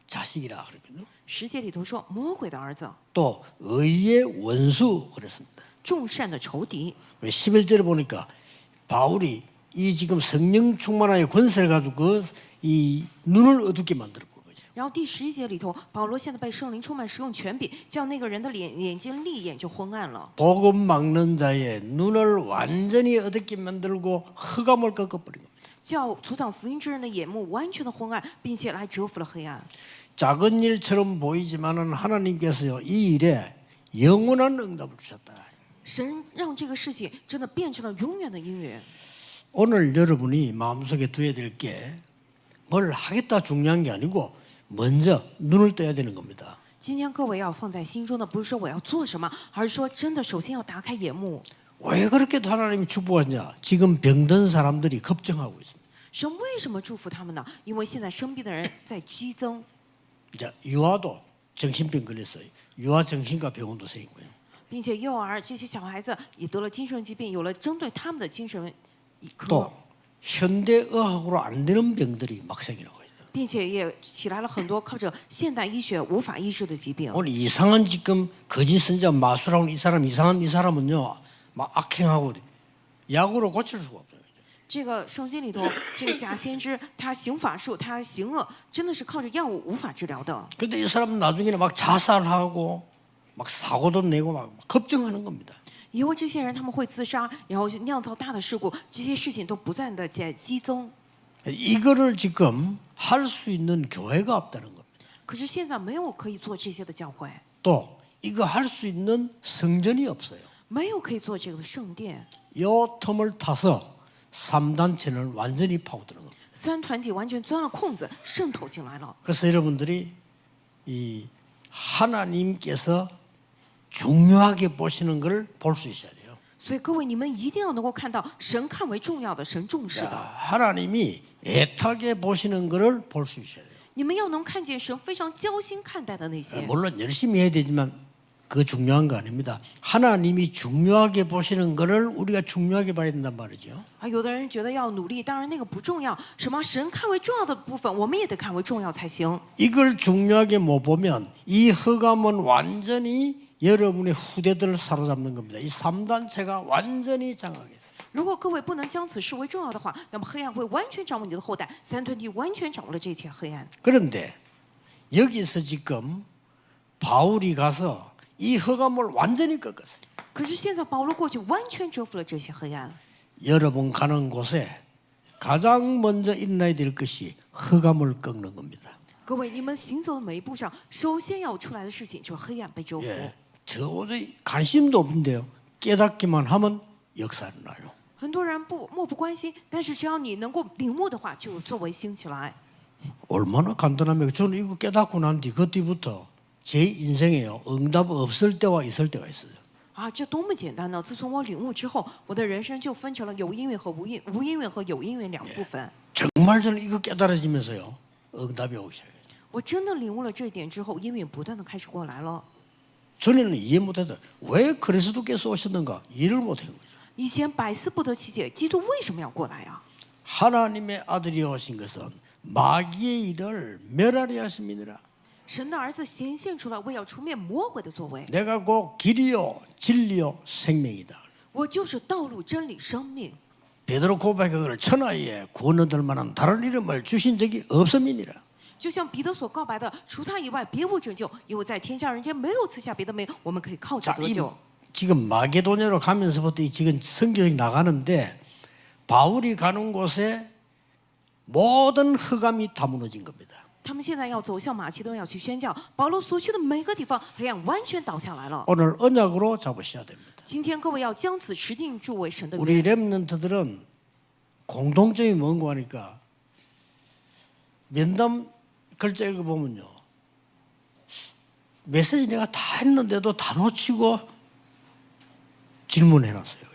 자식이라 그랬거든요. 10节里头说魔鬼的儿子， 또 의의 원수 그랬습니다. 众善的仇敌。 11절에 보니까 바울이 이 지금 성령 충만하여 권세를 가지고 이 눈을 어둡게 만들어 본 거죠. 然后第11节里头，保罗现在被圣灵充满，使用权柄，叫那个人的眼睛立眼就昏暗了。 복음 막는 자의 눈을 완전히 어둡게 만들고 흑암을 꺾어버린 겁니다. 叫阻挡福音之人的眼目完全的昏暗，并且来折服了黑暗。 작은 일처럼 보이지만은 하나님께서요 이 일에 영원한 응답을 주셨다. 神让这个事情真的变成了永远的音乐。 오늘 여러분이 마음속에 두어야 될 게 뭘 하겠다 중요한 게 아니고 먼저 눈을 떠야 되는 겁니다. 今天各位要放在心中的，不是说我要做什么，而是说真的，首先要打开眼目。 왜 그렇게 하나님이 축복하시냐? 지금 병든 사람들이 급증하고 있습니다. 神为什么祝福他们呢？因为现在生病的人在激增。 이제 유아도 정신병 걸렸어요. 유아 정신과 병원도 생기고요. 并且幼儿这些小孩子也得了精神疾病，有了针对他们的精神科。 또 현대의학으로 안 되는 병들이 막 생기고 있어요. 并且也起来了很多靠着现代医学无法医治的疾病。 오늘 이상한 지금 거짓 선자 마술하고 이 사람 이상한 이 사람은요 막 악행하고 약으로 고칠 수가 없어요. 这个圣经里头，这个假先知他行法术，他行恶，真的是靠着药物无法治疗的。 근데 이 사람은 나중에는 막 자살하고 막 사고도 내고 막 급증하는 겁니다. 以后这些人他们会自杀，然后酿造大的事故，这些事情都不断的在激增。 이거를 지금 할 수 있는 교회가 없다는 겁니다. 可是现在没有可以做这些的教会， 또 이거 할 수 있는 성전이 없어요. 没有可以做这个的圣殿。 요 틈을 타서 3단체는 완전히 파고드는 겁니다. 三团体完全钻了空子，渗透进来了。 그래서 여러분들이 이 하나님께서 중요하게 보시는 걸 볼 수 있어야 돼요. 所以各位，你们一定要能够看到神看为重要的，神重视的。 하나님이 애타게 보시는 것을 볼 수 있어야 돼요. 你们要能看见神非常焦心看待的那些。 물론 열심히 해야 되지만 그 중요한 거 아닙니다. 하나님이 중요하게 보시는 것을 우리가 중요하게 봐야 된단 말이죠. 有的人觉得要努力，当然那个不重要。什么神看为重要的部分，我们也得看为重要才行。 이걸 중요하게 못 보면 이 흑암은 완전히 여러분의 후대들을 사로잡는 겁니다. 이 3단체가 완전히 장악했어요. 如果各位不能将此视为重要的话，那么黑暗会完全掌握你的后代，三团体完全掌握了这一切黑暗。 그런데 여기서 지금 바울이 가서 이 흑암을 완전히 꺾었어요. 可是现在保罗过去完全折服了这些黑暗。 여러분 가는 곳에 가장 먼저 일어나야 될 것이 흑암을 꺾는 겁니다. 各位，你们行走的每一步上，首先要出来的事情就是黑暗被征服。 도저히 관심도 없는데요. 깨닫기만 하면 역사를 나요. 很多人漠不关心，但是只要你能够领悟的话，就有作为兴起来。 얼마나 간단합니까? 저는 이거 깨닫고 난 뒤 그때부터 제 인생에요. 응답 없을 때와 있을 때가 있어요. 啊，这多么简单呢！自从我领悟之后，我的人生就分成了有因缘和无因缘和有因缘两部分。 정말 저는 이거 깨달아지면서요. 응답이 오기 시작해요. 我真的领悟了这一点之后，因缘不断的开始过来了。 전에는 이해 못했다. 왜 그리스도께서 오셨는가? 이해를 못한 거죠. 以前百思不得其解，基督为什么要过来啊？ 하나님의 아들이 오신 것은 마귀의 일을 멸하려 하심이니라. 神的儿子显现出来，为要除灭魔鬼的作为。 내가 곧 길이요 진리요 생명이다. 我就是道路、真理、生命。 베드로 고백을 천하에 구원 얻을 만한 다른 이름을 주신 적이 없음이니라. 就像彼得所告白的，除他以外别无拯救，因为在天下人间没有赐下别的名，我们可以靠着得救。 지금 마게도냐로 가면서부터 지금 선교행 나가는데 바울이 가는 곳에 모든 흑암이 다 무너진 겁니다. 他们现在要走向马其顿，要去宣教。保罗所去的每个地方，黑暗完全倒下来了。 오늘 언약으로 잡으셔야 됩니다. 今天各位要将此持定住为神的 우리 约。 렘넌트들은 공통점이 뭔가 하니까 면담 글자 읽어보면요. 메시지 내가 다 했는데도 다 놓치고 질문해놨어요.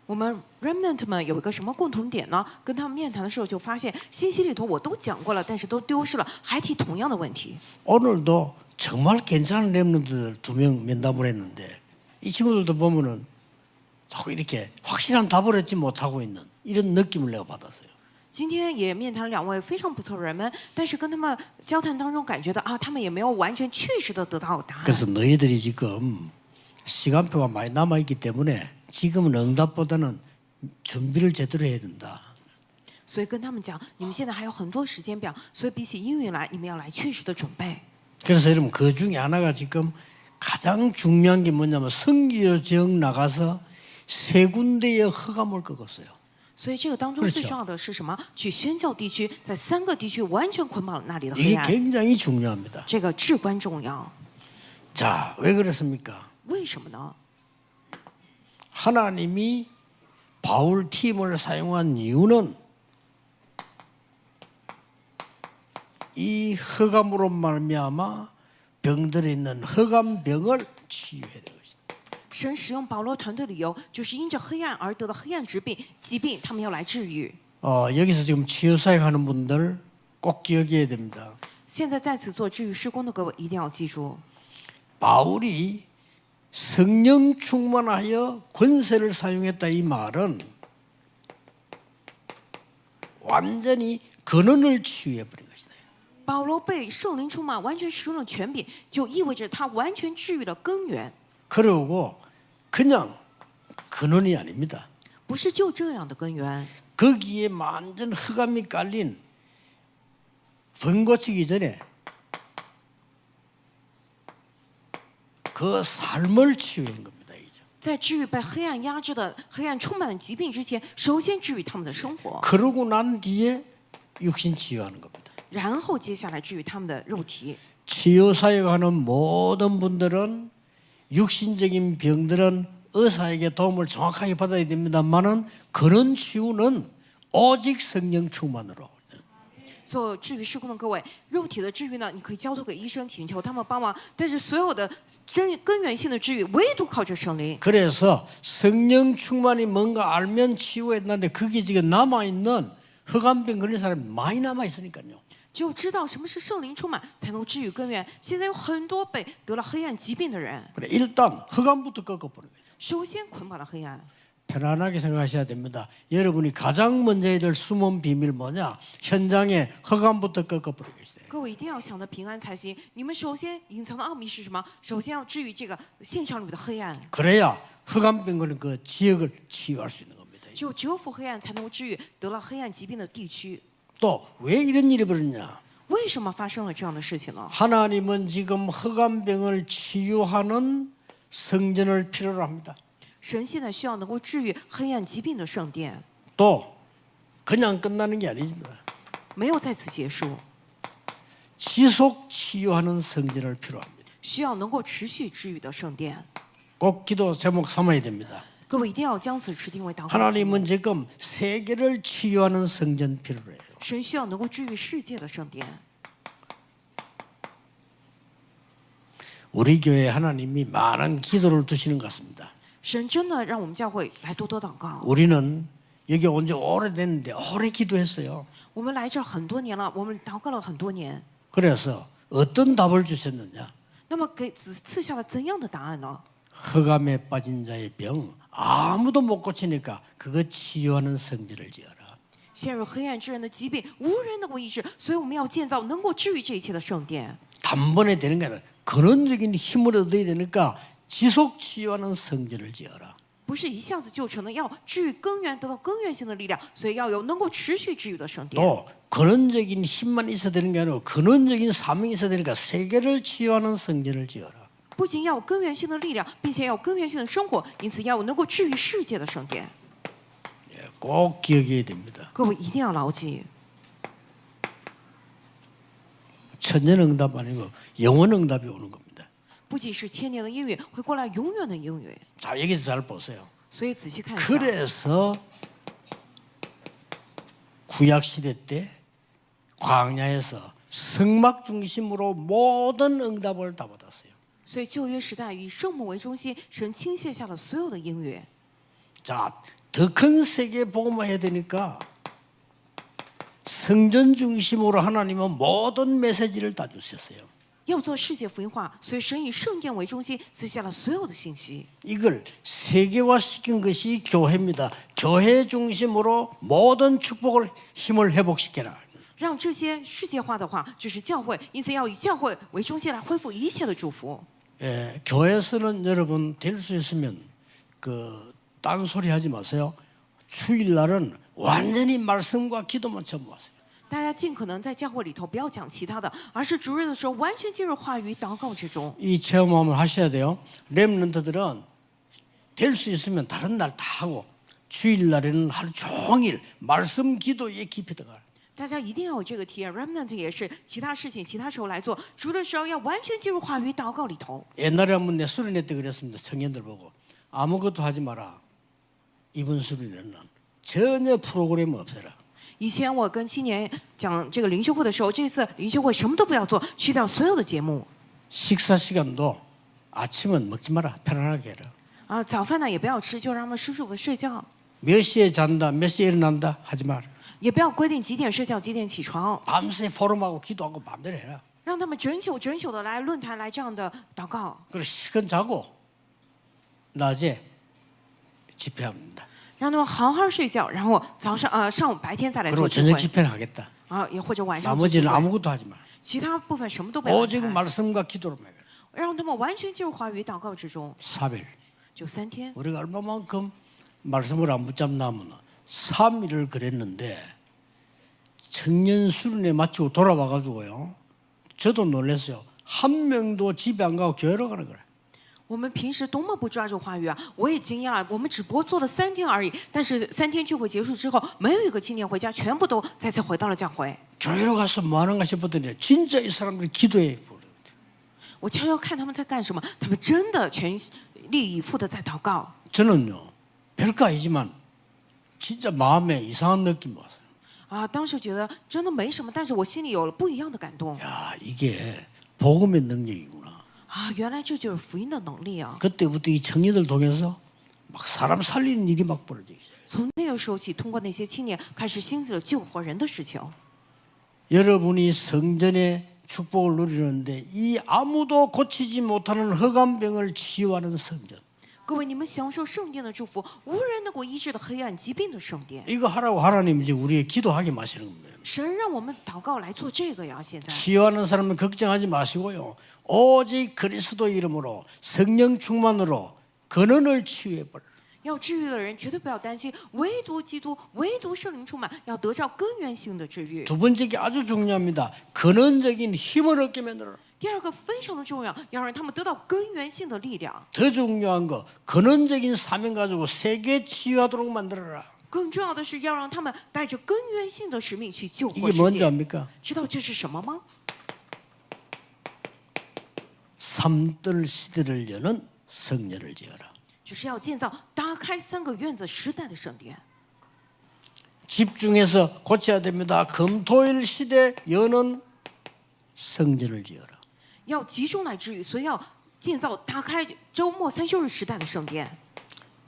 我们 remnant 们有一个什么共同点呢？跟他们面谈的时候就发现，信息里头我都讲过了，但是都丢失了，还提同样的问题。 오늘도 정말 괜찮은 렘넌트들 2명 면담을 했는데 이 친구들도 보면은 자꾸 이렇게 확실한 답을 얻지 못하고 있는 이런 느낌을 내가 받았어요. 今天也面谈了2位非常不错的人们，但是跟他们交谈当中感觉到啊，他们也没有完全确实的得到答案。 그래서 너희들이 지금 시간표가 많이 남아있기 때문에 지금은 응답보다는 준비를 제대로 해야 된다. 所以跟他们讲，你们现在还有很多时间表，所以比起应允来，你们要来确实的准备。 그래서 여러분 그 중에 하나가 지금 가장 중요한 게 뭐냐면 선교 지역 나가서 3군데의 흑암을 꺾었어요. 所以这个当中最重要的是什么？去宣教地区，在3个地区完全捆绑了那里的黑 이게 暗， 굉장히 중요합니다. 这个至关重要。 자, 왜 그렇습니까? 为什么呢？ 하나님이 바울 팀을 사용한 이유는 이 흑암으로 말미암아 병들에 있는 흑암병을 치유해야 되는 것이다. 神使用保罗团队理由，就是因着黑暗而得的黑暗疾病，他们要来治愈。 여기서 지금 치유 사역하는 분들 꼭 기억해야 됩니다. 现在在此做治愈施工的各位一定要记住， 바울이 성령 충만하여 권세를 사용했다 이 말은 완전히 근원을 치유해 버린 것이다. 保罗被圣灵充满，完全使用了权柄，就意味着他完全治愈了根源， 그리고 그냥 근원이 아닙니다. 不是就这样的根源。 거기에 완전 흑암이 깔린 병 고치기 전에 그 삶을 치유한 겁니다. 이제. 在治愈被黑暗压制的黑暗充满了疾病之前，首先治愈他们的生活， 그러고 난 뒤에 육신 치유하는 겁니다. 然后接下来治愈他们的肉体。 치유 사역하는 모든 분들은 육신적인 병들은 의사에게 도움을 정확하게 받아야 됩니다만은 그런 치유는 오직 성령 충만으로. 做治愈施工的各位，肉体的治愈呢，你可以交托给医生，请求他们帮忙。但是所有的根源性的治愈，唯独靠着圣灵。 그래서 성령 충만이 뭔가 알면 치유했는데 그게 지금 남아 있는 흑암병 걸린 사람이 많이 남아 있으니까요. 只有知道什么是圣灵充满，才能治愈根源。现在有很多被得了黑暗疾病的人， 그래 일단 흑암부터 꺾어버려요. 首先捆绑了黑暗。 편안하게 생각하셔야 됩니다. 여러분이 가장 먼저 해야 될 숨은 비밀 뭐냐? 현장에 흑암부터 꺾어버리겠어요. 各位一定要想得平安才行。你们首先隐藏的奥秘是什么？首先要治愈这个现场里面的黑暗。 그래야 흑암병 걸린 그 지역을 치유할 수 있는 겁니다. 只有折服黑暗，才能够治愈得了黑暗疾病的地区。 또 왜 이런 일이 벌어졌냐? 为什么发生了这样的事情呢？ 하나님은 지금 흑암병을 치유하는 성전을 필요로 합니다. 神现在需要能够治愈黑暗疾病的圣殿， 또 그냥 끝나는 게 아닙니다. 没有在此结束， 지속 치유하는 성전을 필요합니다. 需要能够持续治愈的圣殿。 꼭 기도 제목 삼아야 됩니다. 各位一定要将此持定为祷告。 하나님은 지금 세계를 치유하는 성전 필요해요. 神需要能够治愈世界的圣殿。 우리 교회에 하나님이 많은 기도를 두시는 것 같습니다. 神真的让我们教会来多多祷告。 우리는 여기 온 지 오래됐는데 오래 기도했어요. 我们来这儿很多年了，我们祷告了很多年。 그래서 어떤 답을 주셨느냐? 那么给赐下了怎样的答案呢？ 흑암에 빠진 자의 병 아무도 못 고치니까 그거 치유하는 성전을 지어라. 陷入黑暗之人的疾病，无人能够医治，所以我们要建造能够治愈这一切的圣殿。 단번에 되는 게 아니라 근원적인 힘을 얻어야 되니까 지속 치유하는 성전을 지어라. 不是一下子就成的，要治愈根源，得到根源性的力量，所以要有能够持续治愈的圣殿。 또 근원적인 힘만 있어야 되는 게 아니고 근원적인 사명이 있어야 되니까 세계를 치유하는 성전을 지어라. 不仅要有根源性的力量，并且要有根源性的生活，因此要有能够治愈世界的圣殿。 꼭 기억해야 됩니다. 各位一定要牢记， 천년응답 아니고 영원응답이 오는 겁니다. 不仅是千年的应允，会过来永远的应允。 자, 여기서 잘 보세요. 所以仔细看一下， 그래서 구약 시대 때 광야에서 성막 중심으로 모든 응답을 다 받았어요. 所以旧约时代以圣母为中心，神倾泻下了所有的应允。 자, 더 큰 세계 복음화 해야 되니까 성전 중심으로 하나님은 모든 메시지를 다 주셨어요. 要做世界福音化，所以神以圣殿为中心，赐下了所有的信息。 이걸 세계화시킨 것이 교회입니다. 교회 중심으로 모든 축복을 힘을 회복시켜라. 让这些世界化的话，就是教会，因此要以教会为中心来恢复一切的祝福。 예, 교회에서는 여러분 될 수 있으면 그 딴소리 하지 마세요. 주일날은 완전히 말씀과 기도만 전무하세요. 大家尽可能在教会里头不要讲其他的，而是主日的时候完全进入话语祷告之中。 이 체험을 하셔야 돼요. 렘넌트들은 될 수 있으면 다른 날 다 하고 주일날에는 하루 종일 말씀 기도에 깊이 들어가. 大家一定要有这个体验 ，remnant 也是其他事情其他时候来做，主的时候要完全进入话语祷告里头。 옛날에 한번 내 수련회 때 그랬습니다. 청년들 보고 아무것도 하지 마라. 이번 수련회는 전혀 프로그램 없애라. 以前我跟青年讲这个灵修会的时候，这次灵修会什么都不要做，去掉所有的节目。 식사 시간도 아침은 먹지 마라. 편안하게 해라. 啊，早饭呢也不要吃，就让他们舒服的睡觉， 몇 시에 잔다, 몇 시에 일어난다 하지 마라. 也不要规定几点睡觉几点起床， 밤새 포럼하고 기도하고 마음대로 해라. 让他们整宿的来论坛来这样的祷告， 그리고 시간 자고 낮에 집회합니다. 让他们好好睡觉，然后上午白天再来 그리고 做聚 저녁 会 집회는 하겠다. 啊，也或者晚上做聚 나머지는 会， 아무것도 하지 마. 其他部分什么都不要 오직 安排， 말씀과 기도로만 해라. 让他们完全进入话语祷告之中， 3일. 就3天。 우리가 얼마만큼 말씀을 안 붙잡나 하면 3일을 그랬는데 청년 수련회 마치고 돌아와가지고요. 저도 놀랐어요. 한 명도 집에 안 가고 교회로 가는 거라. 我们平时多么不抓住话语啊！我也惊讶了，我们只不过做了3天而已，但是3天聚会结束之后，没有一个青年回家，全部都再次回到了教会。 교회로 가서 뭐 하는가 싶었더니 진짜 이 사람들이 기도해. 我悄悄看他们在干什么，他们真的全力以赴的在祷告。 저는요. 별거 아니지만 진짜 마음에 이상한 느낌이 왔어요. 啊，当时觉得真的没什么，但是我心里有了不一样的感动。 야, 이게 복음의 능력이구나. 啊，原来这就是福音的能力啊！ 그때부터 이 청년들 통해서 막 사람 살리는 일이 막 벌어지기 시작해요. 从那个时候起，通过那些青年开始兴起了救活人的事情。 여러분이 성전의 축복을 누리는데 이 아무도 고치지 못하는 흑암병을 치유하는 성전. 各位，你们享受圣殿的祝福，无人能够医治的黑暗疾病的圣殿。 이거 하라고 하나님이 지금 우리의 기도하게 마시는 겁니다. 神让我们祷告来做这个呀！现在 치유하는 사람은 걱정하지 마시고요. 오직 그리스도 이름으로 성령 충만으로 근원을 치유해버려. 要治愈的人绝对不要担心，唯独基督，唯独圣灵充满，要得到根源性的治愈。 두 번째 게 아주 중요합니다. 근원적인 힘을 얻게 만들어라. 第二个非常的重要，要让他们得到根源性的力量。 더 중요한 거 근원적인 사명 가지고 세계 치유하도록 만들어라. 更重要的是要让他们带着根源性的使命去救活 이게 世 뭔지 界。 압니까? 知道这是什么吗？ 삼들 시대를 여는 성전을 지어라. 就是要建造打开3个院子时代的圣殿。 집중해서 고쳐야 됩니다. 금토일 시대 여는 성전을 지어라. 要集中来治愈，所以要建造打开周末3休日时代的圣殿。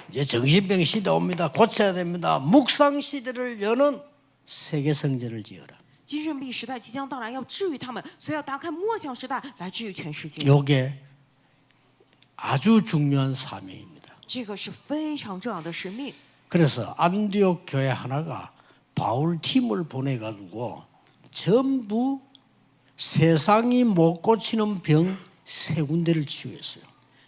이제 정신병 시대 옵니다. 고쳐야 됩니다. 묵상 시대를 여는 세계 성전을 지어라. 精神病时代即将到来，要治愈他们，所以要打开默想时代来治愈全世界。 이게 아주 중요한 사명입니다. 这个是非常重要的使命。 그래서 안디옥 교회 하나가 바울 팀을 보내가지고 전부 세상이 못 고치는 병 3군데를 치유했어요.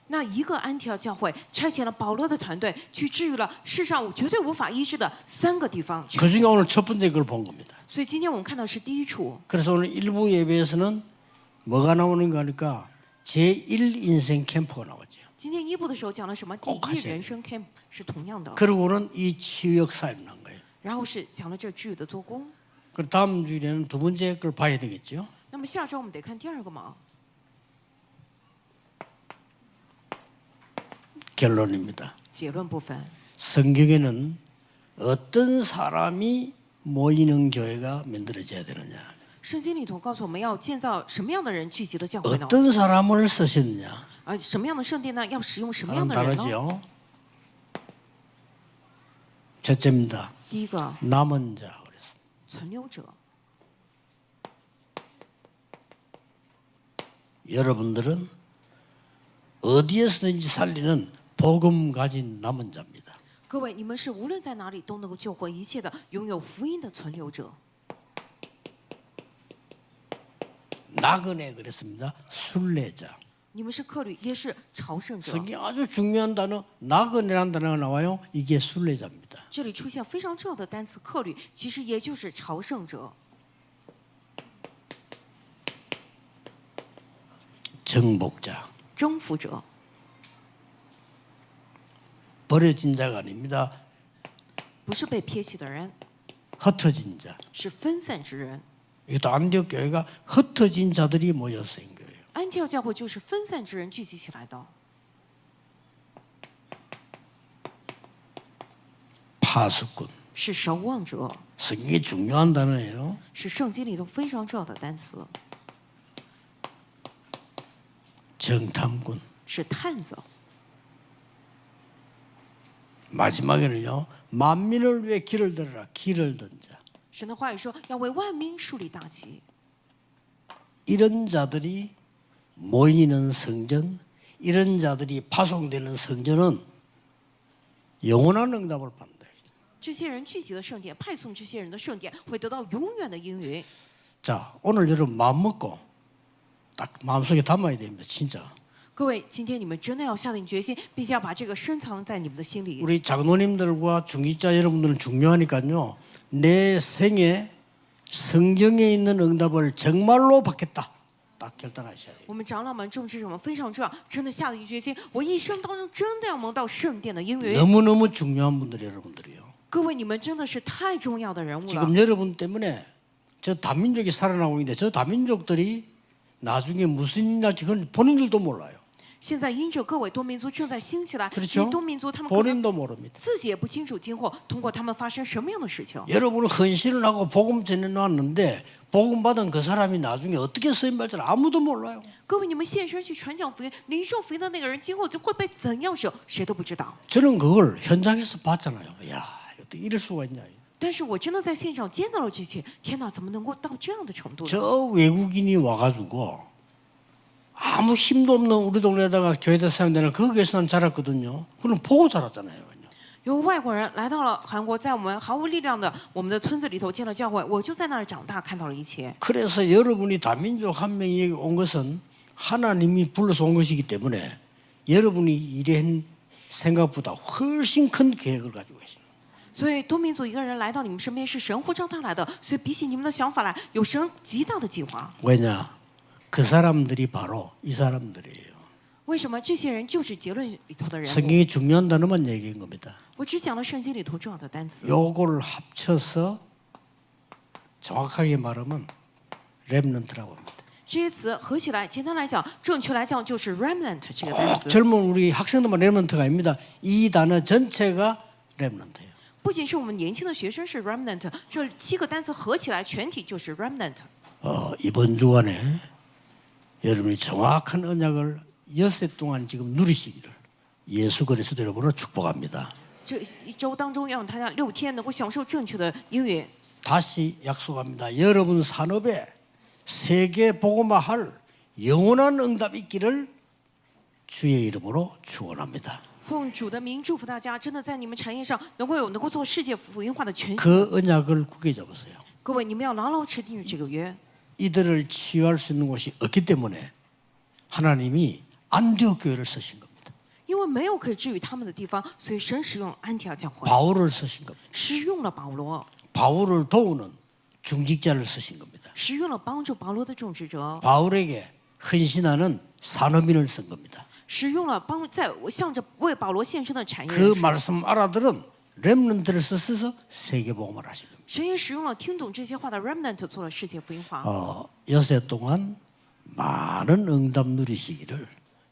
那一个安提阿教会差遣了保罗的团队去治愈了世上绝对无法医治的3个地方。 그중에 오늘 첫 번째 걸 본 겁니다. 所以今天我们看到是第一处。 그래서 오늘 일부 예배에서는 뭐가 나오는가 하니까 제1인생 캠프가 나왔죠. 今天一部的时候讲了什么第一人生 camp 是同样的， 그리고는 이 치유 역사에 난 거예요. 然后是讲了这治愈的做工。 그 다음 주에는 두 번째 걸 봐야 되겠죠. 那么下周我们得看第二个嘛。 결론입니다. 结论部分， 성경에는 어떤 사람이 모이는 교회가 만들어져야 되느냐, 圣经里头告诉我们要建造什么样的人聚集的教会呢？ 어떤 사람을 쓰셨느냐. 什么样的圣殿呢？要使用什么 다른 样的人呢？ 다르죠. 첫째입니다. 第一个 남은 자. 存留者， 여러분들은 어디에서든지 살리는 복음 가진 남은 자입니다. 各位，你们是无论在哪里都能够救活一切的，拥有福音的存留者。 나그네 그랬습니다. 순례자. 你们是客旅，也是朝圣者。 성경 아주 중요한 단어 나그네라는 단어가 나와요. 이게 순례자입니다. 这里出现非常重要的单词客旅，其实也就是朝圣者。 정복자. 征服者， 버려진 자가 아닙니다. 不是被撇弃的人， 흩어진 자. 是分散之人。 이것도 안디옥 교회가 흩어진 자들이 모여서 인 거예요. 安提奥教会就是分散之人聚集起来的。 파수꾼. 是守望者， 성경이 중요한 단어예요. 是圣经里头非常重要的单词。 정탐꾼. 是探子， 마지막에는요. 만민을 위해 길을 들어라. 길을 든 자. 神的话语说要为万民树立大旗。 이런 자들이 모이는 성전, 이런 자들이 파송되는 성전은 영원한 응답을 받는다. 这些人聚集的圣殿，派送这些人的圣殿，会得到永远的应允。 자, 오늘 여러분 마음 먹고 딱 마음속에 담아야 됩니다. 진짜. 各位，今天你们真的要下定决心，并且要把这个深藏在你们的心里。 우리 장로님들과 중직자 여러분들은 중요하니까요. 내 생에 성경에 있는 응답을 정말로 받겠다. 딱 결단하셔야 돼요. 我们长老们、众职者们非常重要，真的下定决心，我一生当中真的要蒙到圣殿的应允。 너무너무 중요한 분들이 여러분들이요. 各位，你们真的是太重要的人物了。 지금 여러분 때문에 저 다민족이 살아나고 있는데 저 다민족들이 나중에 무슨 일 날지 그건 본인들도 몰라요. 现在因着各位多民族正在兴起来，这 그렇죠? 些多民族他们可能 본인도 모릅니다. 自己也不清楚今后通过他们发生什么样的事情。 여러분은 헌신을 하고 복음 전해놨는데 복음 받은 그 사람이 나중에 어떻게 쓰임 받을지 아무도 몰라요. 各位，你们现身去传讲福音、领受福音的那个人，今后就会被怎样使用，谁都不知道。 저는 그걸 현장에서 봤잖아요. 야, 어떻게 이럴 수가 있냐. 但是我真的在现场见到了这些，天哪，怎么能够到这样的程度呢？ 저 외국인이 와가지고 아무 힘도 없는 우리 동네에다가 교회에다 사용되는 거기에서 난 자랐거든요. 그럼 보고 자랐잖아요. 有外国人来到了韩国，在我们毫无力量的我们的村子里頭建了教会，我就在那儿长大，看到了一切。 그래서 여러분이 다민족 한 명이 온 것은 하나님이 불러서 온 것이기 때문에 여러분이 일한 생각보다 훨씬 큰 계획을 가지고 계십니다. 所以多民族一个人来到你们身边是神呼召他来的，所以比起你们的想法来，有神极大的计划。 왜냐? 그 사람들이 바로 이 사람들이에요. 为什么这些人就是结论里头的人物？ 성경이 중요한 단어만 얘기한 겁니다. 我只讲了圣经里头重要的单词。 요거를 합쳐서 정확하게 말하면 렘넌트라고 합니다. 这些词合起来，简单来讲，正确来讲就是 remnant 这个单词。 젊은 우리 학생들만 렘넌트가 아닙니다. 이 단어 전체가 렘넌트예요. 不仅是我们年轻的学生是 remnant， 这7个单词合起来全体就是 remnant。 이번 주간에 여러분이 정확한 언약을 엿새 동안 지금 누리시기를 예수 그리스도 이름으로 축복합니다. 这一周当中，让大家6天能够享受正确的应允。 다시 약속합니다. 여러분 산업에 세계 복음화할 영원한 응답 있기를 주의 이름으로 축원합니다. 奉主的名祝福大家，真的在你们产业上能够做世界福音化的全 그 언약을 굳게 잡으세요. 各位，你们要牢牢持定这个约。 이들을 치유할 수 있는 곳이 없기 때문에 하나님이 안디옥 교회를 쓰신 겁니다. 因为没有可以治愈他们的地方，所以神使用安提阿教会， 바울을 쓰신 겁니다. 使用了保罗， 바울을 도우는 중직자를 쓰신 겁니다. 使用了帮助保罗的种植者， 바울에게 헌신하는 산업인을 쓴 겁니다. 使用了向着为保罗献身的产业人 그 士。 말씀 알아들은 렘넌트를 써서 세계복음을 하신 겁니다. 神也使用了听懂这些话的 remnant 做了世界福音化。 여세 동안 많은 응답 누리시기를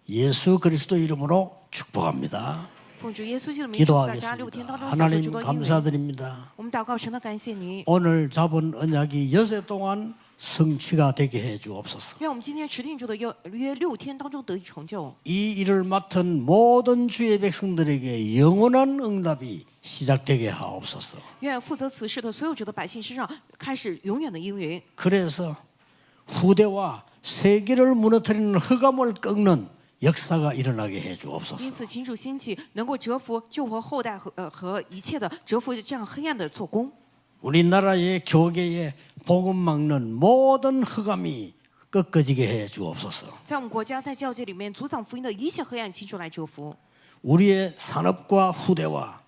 예수 그리스도 이름으로 축복합니다. 奉主耶稣基督的名，祝福大家6 天当中享受 하나님 诸多应允。 감사드립니다. 我们祷告神的感谢你， 오늘 잡은 언약이 여세 동안 성취가 되게 해 주옵소서. 愿我们今天持定住的约6天当中得以成就。 이 일을 맡은 모든 주의 백성들에게 영원한 응답이 시작되게 하옵소서. 愿负责此事的所有主的百姓身上开始永远的应允。 그래서 후대와 세계를 무너뜨리는 흑암을 꺾는 역사가 일어나게 해 주옵소서. 因此，请主兴起，能够折服救活后代和一切的折服这样黑暗的做工。 우리나라의 교계에 복음 막는 모든 흑암이 꺾어지게 해 주옵소서. 在我们国家，在教界里面阻挡福音的一切黑暗，请主来折服。 우리의 산업과 후대와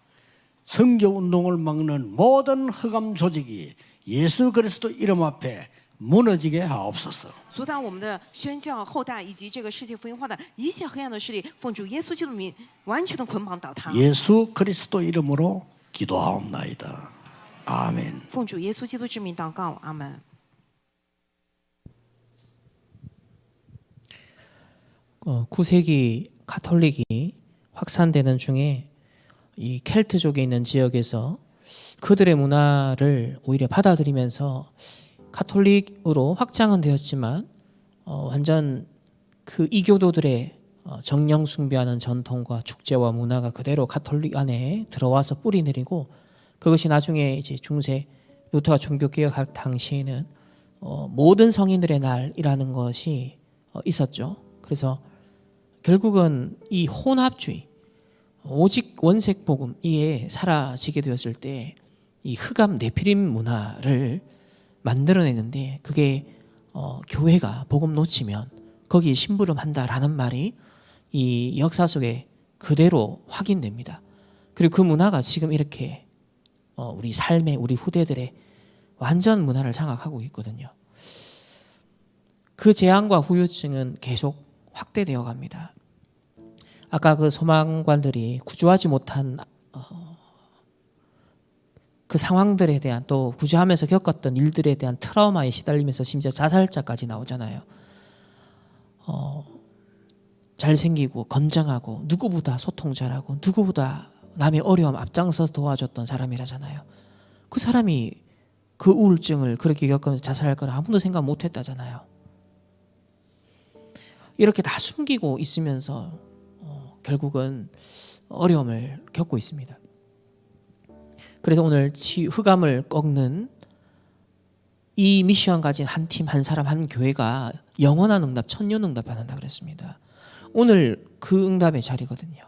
선교 운동을 막는 모든 흑암 조직이 예수 그리스도 이름 앞에 무너지게 하옵소서. 阻挡我们的宣教后代以及这个世界福音化的一切黑暗的势力，奉主耶稣基督名完全的捆绑倒塌。 예수 그리스도 이름으로 기도하옵나이다. 아멘. 奉主耶稣基督之名祷告，阿门。 9세기 가톨릭이 확산되는 중에 이 켈트족에 있는 지역에서 그들의 문화를 오히려 받아들이면서 가톨릭으로 확장은 되었지만 완전 그 이교도들의 정령 숭배하는 전통과 축제와 문화가 그대로 가톨릭 안에 들어와서 뿌리 내리고 그것이 나중에 이제 중세 루터가 종교 개혁할 당시에는 모든 성인들의 날이라는 것이 있었죠. 그래서 결국은 이 혼합주의, 오직 원색 복음 이게 사라지게 되었을 때 이 흑암 네피림 문화를 만들어내는데 그게 교회가 복음 놓치면 거기에 심부름한다라는 말이 이 역사 속에 그대로 확인됩니다. 그리고 그 문화가 지금 이렇게 우리 삶의 우리 후대들의 완전 문화를 장악하고 있거든요. 그 재앙과 후유증은 계속 확대되어 갑니다. 아까 그 소망관들이 구조하지 못한 그 상황들에 대한 또 구조하면서 겪었던 일들에 대한 트라우마에 시달리면서 심지어 자살자까지 나오잖아요. 잘생기고 건장하고 누구보다 소통 잘하고 누구보다 남의 어려움 앞장서서 도와줬던 사람이라잖아요. 그 사람이 그 우울증을 그렇게 겪으면서 자살할 거라 아무도 생각 못했다잖아요. 이렇게 다 숨기고 있으면서 결국은 어려움을 겪고 있습니다. 그래서 오늘 흑암을 꺾는 이 미션 가진 한 팀, 한 사람, 한 교회가 영원한 응답, 천년 응답 받는다 그랬습니다. 오늘 그 응답의 자리거든요.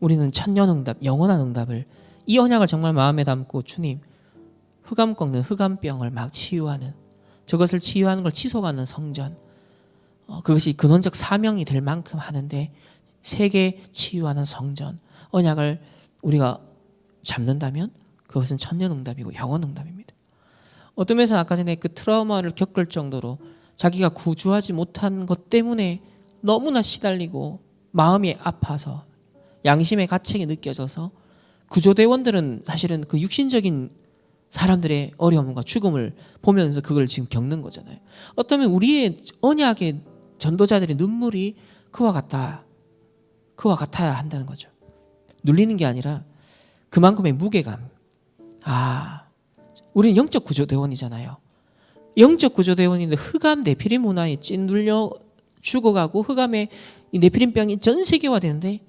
우리는 천년 응답, 영원한 응답을 이 언약을 정말 마음에 담고 주님 흑암 꺾는 흑암병을 막 치유하는 저것을 치유하는 걸 지속하는 성전 그것이 근원적 사명이 될 만큼 하는데 세계 치유하는 성전 언약을 우리가 잡는다면 그것은 천년응답이고 영원응답입니다. 어떤 면에서는 아까 전에 그 트라우마를 겪을 정도로 자기가 구주하지 못한 것 때문에 너무나 시달리고 마음이 아파서 양심의 가책이 느껴져서 구조대원들은 사실은 그 육신적인 사람들의 어려움과 죽음을 보면서 그걸 지금 겪는 거잖아요. 어쩌면 우리의 언약의 전도자들의 눈물이 그와 같아야 한다는 거죠. 눌리는 게 아니라 그만큼의 무게감. 우리는 영적 구조대원이잖아요. 영적 구조대원인데 흑암 네피림 문화에 찐눌려 죽어가고 흑암의 이 네피림병이 전 세계화되는데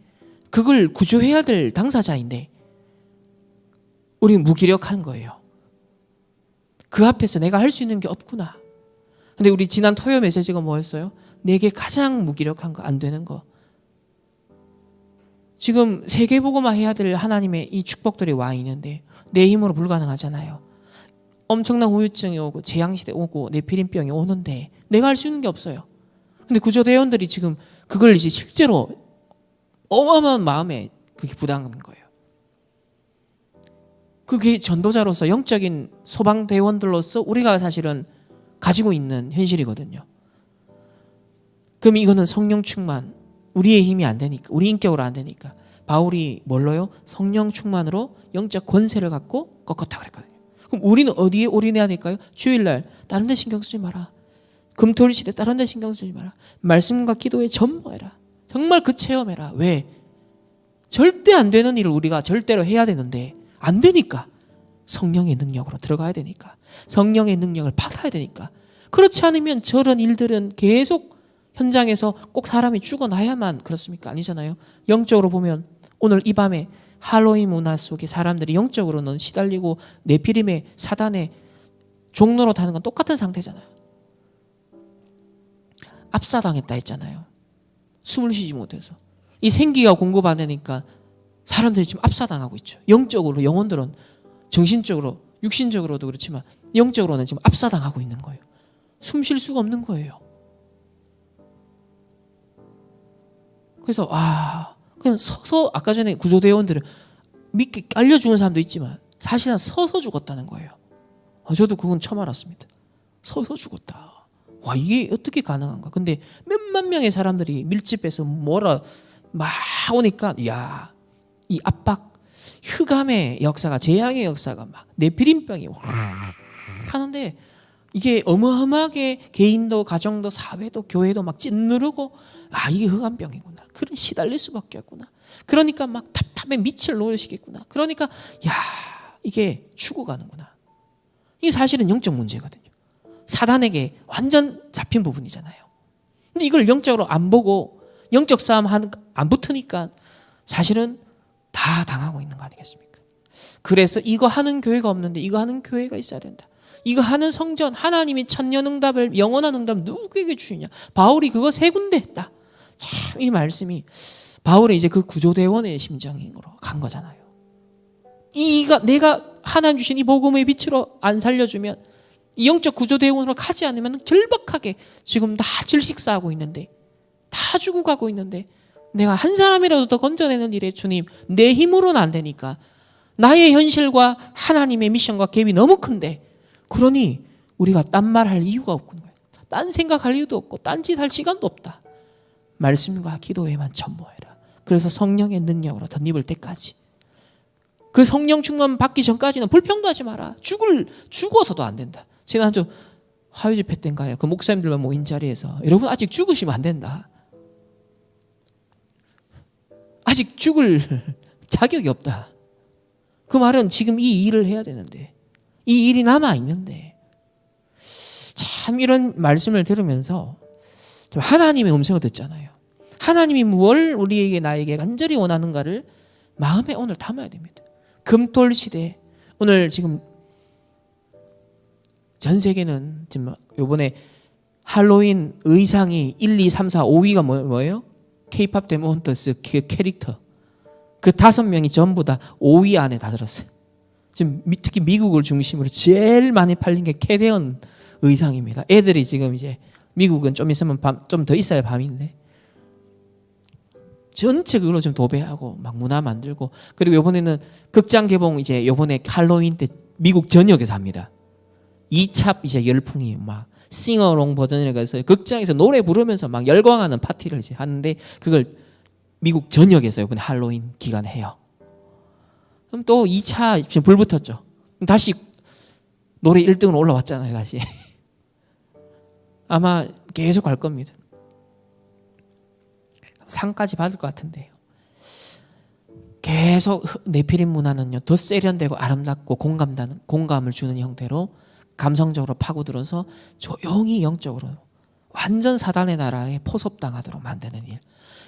그걸 구조해야 될 당사자인데 우리는 무기력한 거예요. 그 앞에서 내가 할 수 있는 게 없구나. 근데 우리 지난 토요 메시지가 뭐였어요? 내게 가장 무기력한 거, 안 되는 거. 지금 세계보고만 해야 될 하나님의 이 축복들이 와 있는데 내 힘으로 불가능하잖아요. 엄청난 우유증이 오고 재앙시대 오고 네피림병이 오는데 내가 할 수 있는 게 없어요. 근데 구조대원들이 지금 그걸 이제 실제로 어마어마한 마음에 그게 부담인 거예요. 그게 전도자로서 영적인 소방대원들로서 우리가 사실은 가지고 있는 현실이거든요. 그럼 이거는 성령 충만, 우리의 힘이 안 되니까, 우리 인격으로 안 되니까 바울이 뭘로요? 성령 충만으로 영적 권세를 갖고 꺾었다 그랬거든요. 그럼 우리는 어디에 올인해야 될까요? 주일날 다른 데 신경 쓰지 마라. 금토일 시대 다른 데 신경 쓰지 마라. 말씀과 기도에 전무해라. 정말 그 체험해라. 왜? 절대 안 되는 일을 우리가 절대로 해야 되는데 안 되니까 성령의 능력으로 들어가야 되니까 성령의 능력을 받아야 되니까 그렇지 않으면 저런 일들은 계속 현장에서 꼭 사람이 죽어나야만 그렇습니까? 아니잖아요. 영적으로 보면 오늘 이 밤에 할로윈 문화 속에 사람들이 영적으로는 시달리고 네피림의 사단의 종로로 타는 건 똑같은 상태잖아요. 압사당했다 했잖아요. 숨을 쉬지 못해서. 이 생기가 공급 안 되니까 사람들이 지금 압사당하고 있죠. 영적으로 영혼들은 정신적으로 육신적으로도 그렇지만 영적으로는 지금 압사당하고 있는 거예요. 숨 쉴 수가 없는 거예요. 그래서 그냥 서서 아까 전에 구조대원들은 믿게 깔려 죽은 사람도 있지만 사실은 서서 죽었다는 거예요. 저도 그건 처음 알았습니다. 서서 죽었다. 와, 이게 어떻게 가능한가? 근데 몇만 명의 사람들이 밀집해서 막 오니까 야, 이 압박, 흑암의 역사가, 재앙의 역사가 막 네피림병이 확 하는데 이게 어마어마하게 개인도 가정도 사회도 교회도 막 찐누르고 이게 흑암병이구나. 그런 시달릴 수밖에 없구나. 그러니까 막 답답해 밑을 놓으시겠구나. 그러니까 야, 이게 죽어가는구나. 이게 사실은 영적 문제거든요. 사단에게 완전 잡힌 부분이잖아요. 근데 이걸 영적으로 안 보고 영적 싸움 안 붙으니까 사실은 다 당하고 있는 거 아니겠습니까? 그래서 이거 하는 교회가 없는데 이거 하는 교회가 있어야 된다. 이거 하는 성전, 하나님이 천년응답을, 영원한 응답 누구에게 주시냐? 바울이 그거 3군데 했다. 참, 이 말씀이 바울의 이제 그 구조대원의 심정으로 간 거잖아요. 내가 하나님 주신 이 복음의 빛으로 안 살려주면, 이 영적 구조대원으로 가지 않으면 절박하게 지금 다 질식사하고 있는데, 다 죽어가고 있는데, 내가 한 사람이라도 더 건져내는 일에 주님, 내 힘으로는 안 되니까 나의 현실과 하나님의 미션과 갭이 너무 큰데, 그러니 우리가 딴 말 할 이유가 없는 거예요. 딴 생각할 이유도 없고 딴 짓 할 시간도 없다. 말씀과 기도에만 전무해라. 그래서 성령의 능력으로 덧입을 때까지, 그 성령 충만 받기 전까지는 불평도 하지 마라. 죽어서도 안 된다. 지난주 화요 집회 때인가요? 그 목사님들만 모인 자리에서 여러분 아직 죽으시면 안 된다. 아직 죽을 자격이 없다. 그 말은 지금 이 일을 해야 되는데, 이 일이 남아있는데, 참 이런 말씀을 들으면서 좀 하나님의 음성을 듣잖아요. 하나님이 뭘 우리에게 나에게 간절히 원하는가를 마음에 오늘 담아야 됩니다. 금토일 시대, 오늘 지금 전 세계는 지금 요번에 할로윈 의상이 1, 2, 3, 4, 5위가 뭐예요? K-pop 데몬터스 그 캐릭터, 그 5명이 전부 다 5위 안에 다 들었어요. 지금 특히 미국을 중심으로 제일 많이 팔린 게 캐대언 의상입니다. 애들이 지금 이제 미국은 좀 있으면 좀 더 있어야 밤인데 전체 그걸로 좀 도배하고 막 문화 만들고, 그리고 이번에는 극장 개봉 이제 이번에 할로윈 때 미국 전역에서 합니다. 2차 이제 열풍이 막 싱어롱 버전이라고 해서 극장에서 노래 부르면서 막 열광하는 파티를 이제 하는데, 그걸 미국 전역에서 이번에 할로윈 기간에 해요. 그럼 또 2차 지금 불 붙었죠. 다시 노래 1등으로 올라왔잖아요, 다시. 아마 계속 갈 겁니다. 상까지 받을 것 같은데요. 계속 네피림 문화는요, 더 세련되고 아름답고 공감을 주는 형태로 감성적으로 파고들어서 조용히 영적으로 완전 사단의 나라에 포섭당하도록 만드는 일.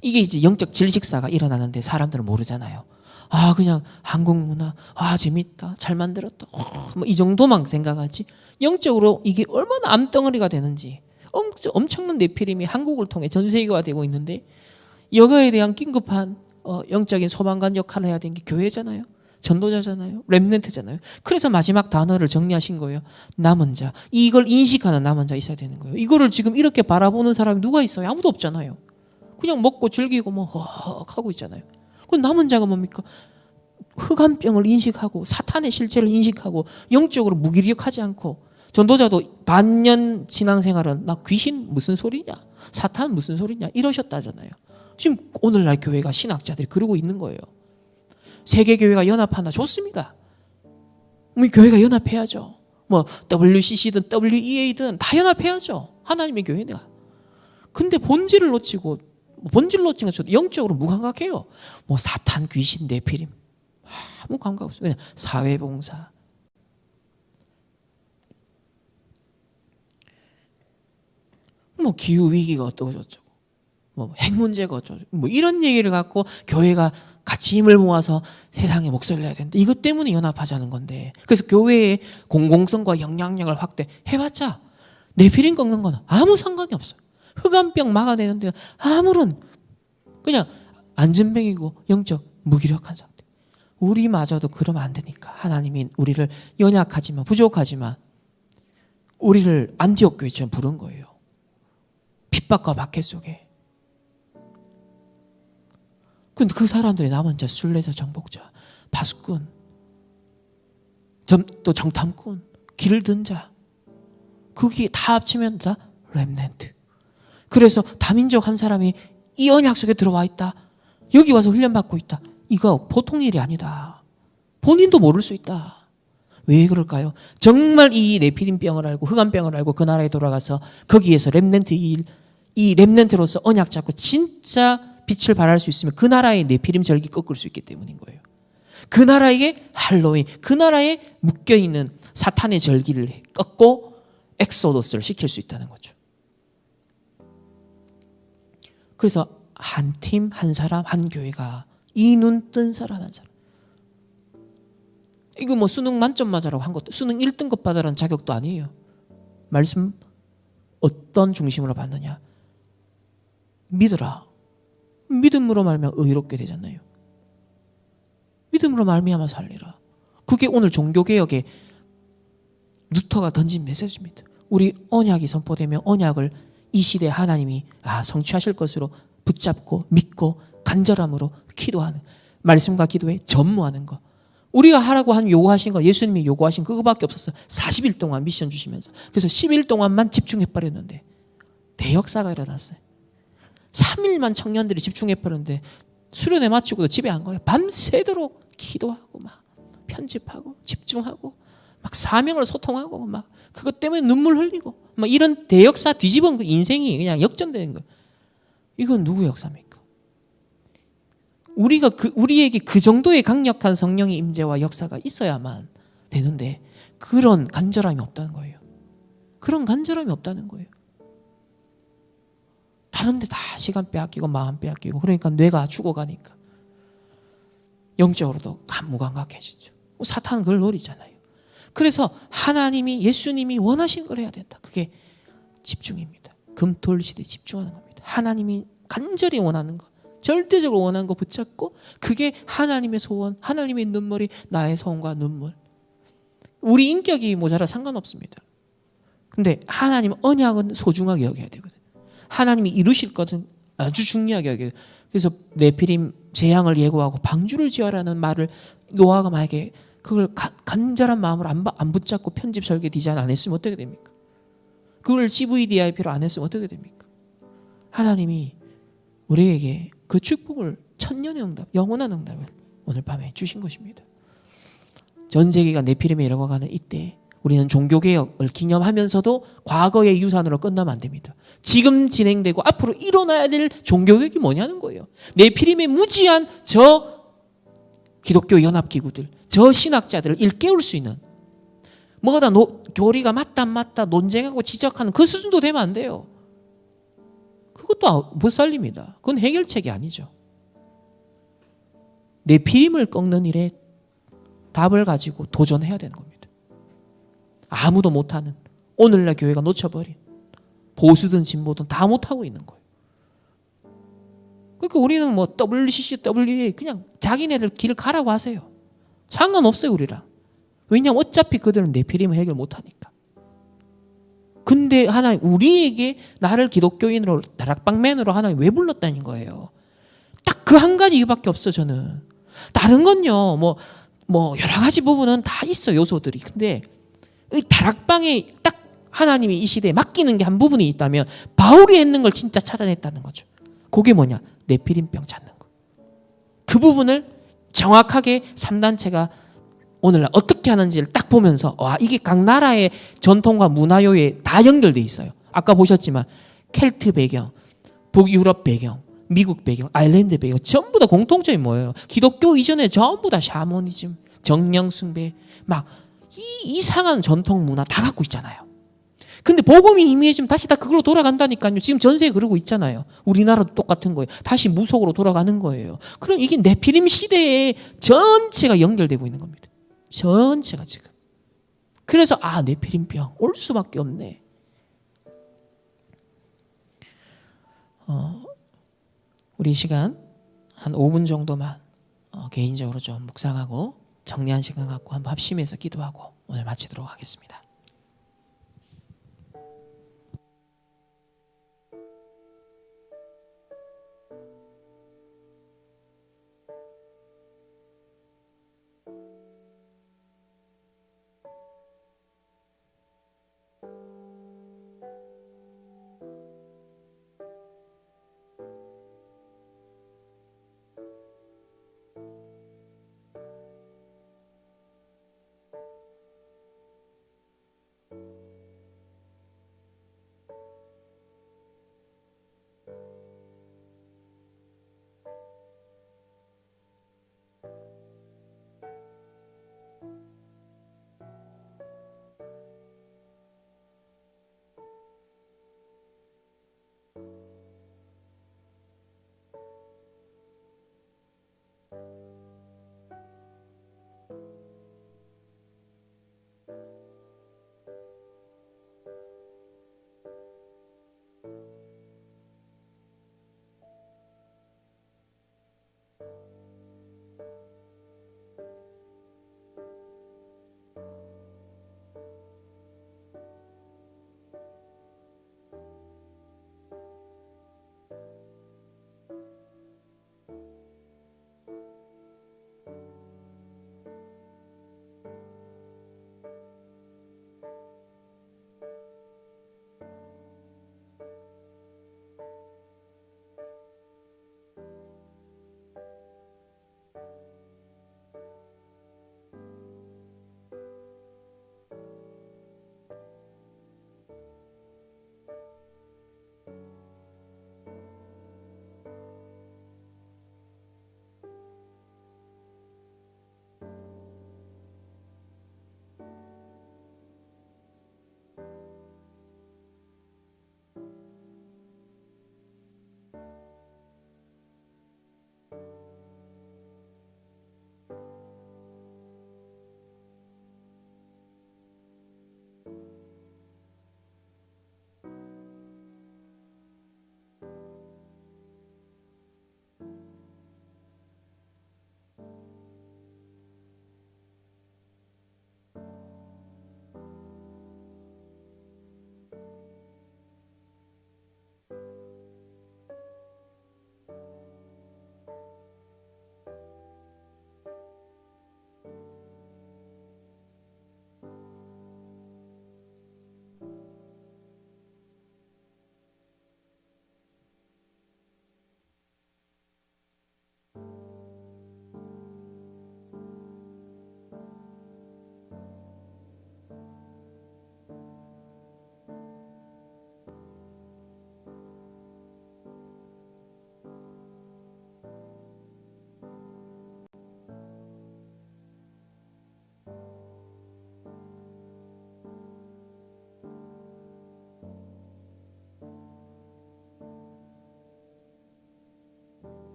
이게 이제 영적 질식사가 일어나는데 사람들은 모르잖아요. 그냥 한국 문화, 재밌다, 잘 만들었다, 뭐 이 정도만 생각하지, 영적으로 이게 얼마나 암덩어리가 되는지, 엄청난 네피림이 한국을 통해 전 세계화 되고 있는데, 여거에 대한 긴급한 영적인 소방관 역할을 해야 되는 게 교회잖아요. 전도자잖아요. 렘넌트잖아요. 그래서 마지막 단어를 정리하신 거예요. 남은 자. 이걸 인식하는 남은 자 있어야 되는 거예요. 이거를 지금 이렇게 바라보는 사람이 누가 있어요? 아무도 없잖아요. 그냥 먹고 즐기고 뭐 하고 있잖아요. 그 남은 자가 뭡니까? 흑암병을 인식하고 사탄의 실체를 인식하고 영적으로 무기력하지 않고 전도자도 반년 신앙생활은 나 귀신 무슨 소리냐, 사탄 무슨 소리냐 이러셨다잖아요. 지금 오늘날 교회가 신학자들이 그러고 있는 거예요. 세계교회가 연합한다, 좋습니다. 우리 교회가 연합해야죠. 뭐 WCC든 WEA든 다 연합해야죠. 하나님의 교회가. 근데 본질을 놓치고, 본질 놓친 것도 영적으로 무감각해요. 뭐 사탄, 귀신, 네피림 아무 감각 없어요. 그냥 사회봉사. 뭐 기후위기가 어떠고 저쩌고, 뭐 핵 문제가 어쩌고, 뭐 이런 얘기를 갖고 교회가 같이 힘을 모아서 세상에 목소리를 내야 된다. 이것 때문에 연합하자는 건데, 그래서 교회의 공공성과 영향력을 확대해봤자 네피림 꺾는 건 아무 상관이 없어요. 흑암병 막아내는데 아무런 그냥 안전병이고 영적 무기력한 상태. 우리마저도 그러면 안 되니까 하나님이 우리를 연약하지만 부족하지만 우리를 안디옥 교회처럼 부른 거예요. 핍박과 박해 속에. 근데 그 사람들이 남은 자, 순례자, 정복자, 파수꾼, 또 정탐꾼, 길든 자, 그게 다 합치면 다 렘넌트. 그래서 다민족 한 사람이 이 언약 속에 들어와 있다. 여기 와서 훈련받고 있다. 이거 보통 일이 아니다. 본인도 모를 수 있다. 왜 그럴까요? 정말 이 네피림병을 알고 흑암병을 알고 그 나라에 돌아가서 거기에서 렘넌트 이 렘넌트로서 언약 잡고 진짜 빛을 발할 수 있으면 그 나라의 네피림 절기 꺾을 수 있기 때문인 거예요. 그 나라의 할로윈, 그 나라에 묶여있는 사탄의 절기를 꺾고 엑소더스를 시킬 수 있다는 거죠. 그래서 한 팀, 한 사람, 한 교회가 이 눈 뜬 사람 한 사람. 이거 뭐 수능 만점 맞으라고 한 것도, 수능 1등급 받으라는 자격도 아니에요. 말씀 어떤 중심으로 받느냐. 믿으라. 믿음으로 말미암아 의롭게 되잖아요. 믿음으로 말미암아 살리라. 그게 오늘 종교개혁의 루터가 던진 메시지입니다. 우리 언약이 선포되면 언약을 이 시대에 하나님이 성취하실 것으로 붙잡고 믿고 간절함으로 기도하는, 말씀과 기도에 전무하는 것. 우리가 하라고 한 요구하신 거, 예수님이 요구하신 그거밖에 없었어요. 40일 동안 미션 주시면서. 그래서 10일 동안만 집중해버렸는데 대역사가 일어났어요. 3일만 청년들이 집중해버렸는데 수련회 마치고도 집에 안 가요. 밤새도록 기도하고 막 편집하고 집중하고 막 사명을 소통하고 막 그것 때문에 눈물 흘리고 막 이런 대역사 뒤집은 그 인생이 그냥 역전되는 거예요. 이건 누구 역사입니까? 우리에게 그 정도의 강력한 성령의 임재와 역사가 있어야만 되는데 그런 간절함이 없다는 거예요. 그런 간절함이 없다는 거예요. 다른 데 다 시간 빼앗기고 마음 빼앗기고 그러니까 뇌가 죽어가니까 영적으로도 무감각해지죠. 사탄은 그걸 노리잖아요. 그래서 하나님이, 예수님이 원하신 걸 해야 된다. 그게 집중입니다. 금토일 시대에 집중하는 겁니다. 하나님이 간절히 원하는 거, 절대적으로 원하는 거 붙잡고 그게 하나님의 소원, 하나님의 눈물이 나의 소원과 눈물. 우리 인격이 모자라 상관없습니다. 근데 하나님 언약은 소중하게 여겨야 되거든요. 하나님이 이루실 것은 아주 중요하게 여겨요. 그래서 네피림 재앙을 예고하고 방주를 지어라는 말을 노아가 만약에 그걸 간절한 마음으로 안 붙잡고 편집 설계 디자인 안 했으면 어떻게 됩니까? 그걸 CVDIP로 안 했으면 어떻게 됩니까? 하나님이 우리에게 그 축복을 천년의 응답, 영원한 응답을 오늘 밤에 주신 것입니다. 전 세계가 네피림에 이뤄가는 이때 우리는 종교개혁을 기념하면서도 과거의 유산으로 끝나면 안 됩니다. 지금 진행되고 앞으로 일어나야 될 종교개혁이 뭐냐는 거예요. 네피림의 무지한 저 기독교 연합기구들, 저 신학자들을 일깨울 수 있는 뭐다 교리가 맞다 안 맞다 논쟁하고 지적하는 그 수준도 되면 안 돼요. 그것도 못 살립니다. 그건 해결책이 아니죠. 네피림을 꺾는 일에 답을 가지고 도전해야 되는 겁니다. 아무도 못하는, 오늘날 교회가 놓쳐버린, 보수든 진보든 다 못하고 있는 거예요. 그러니까 우리는 뭐 WCC, WA 그냥 자기네들 길을 가라고 하세요. 상관없어요 우리랑. 왜냐하면 어차피 그들은 네피림을 해결 못하니까. 근데 하나님 우리에게 나를 기독교인으로 다락방맨으로 하나님 왜 불렀다는 거예요. 딱 그 한 가지 이유밖에 없어. 저는 다른 건요 뭐 여러 가지 부분은 다 있어 요소들이. 근데 다락방에 딱 하나님이 이 시대에 맡기는 게 한 부분이 있다면 바울이 했는 걸 진짜 찾아냈다는 거죠. 그게 뭐냐? 네피림병 찾는 거. 그 부분을 정확하게 3단체가 오늘날 어떻게 하는지를 딱 보면서 와, 이게 각 나라의 전통과 문화요에 다 연결돼 있어요. 아까 보셨지만 켈트 배경, 북유럽 배경, 미국 배경, 아일랜드 배경 전부 다 공통점이 뭐예요? 기독교 이전에 전부 다 샤머니즘, 정령 숭배, 막 이 이상한 전통 문화 다 갖고 있잖아요. 근데 복음이 희미해지면 다시 다 그걸로 돌아간다니까요. 지금 전 세계 그러고 있잖아요. 우리나라도 똑같은 거예요. 다시 무속으로 돌아가는 거예요. 그럼 이게 네피림 시대에 전체가 연결되고 있는 겁니다. 전체가 지금. 그래서 네피림병 올 수밖에 없네. 우리 시간 한 5분 정도만 개인적으로 좀 묵상하고 정리한 시간 갖고 한번 합심해서 기도하고 오늘 마치도록 하겠습니다.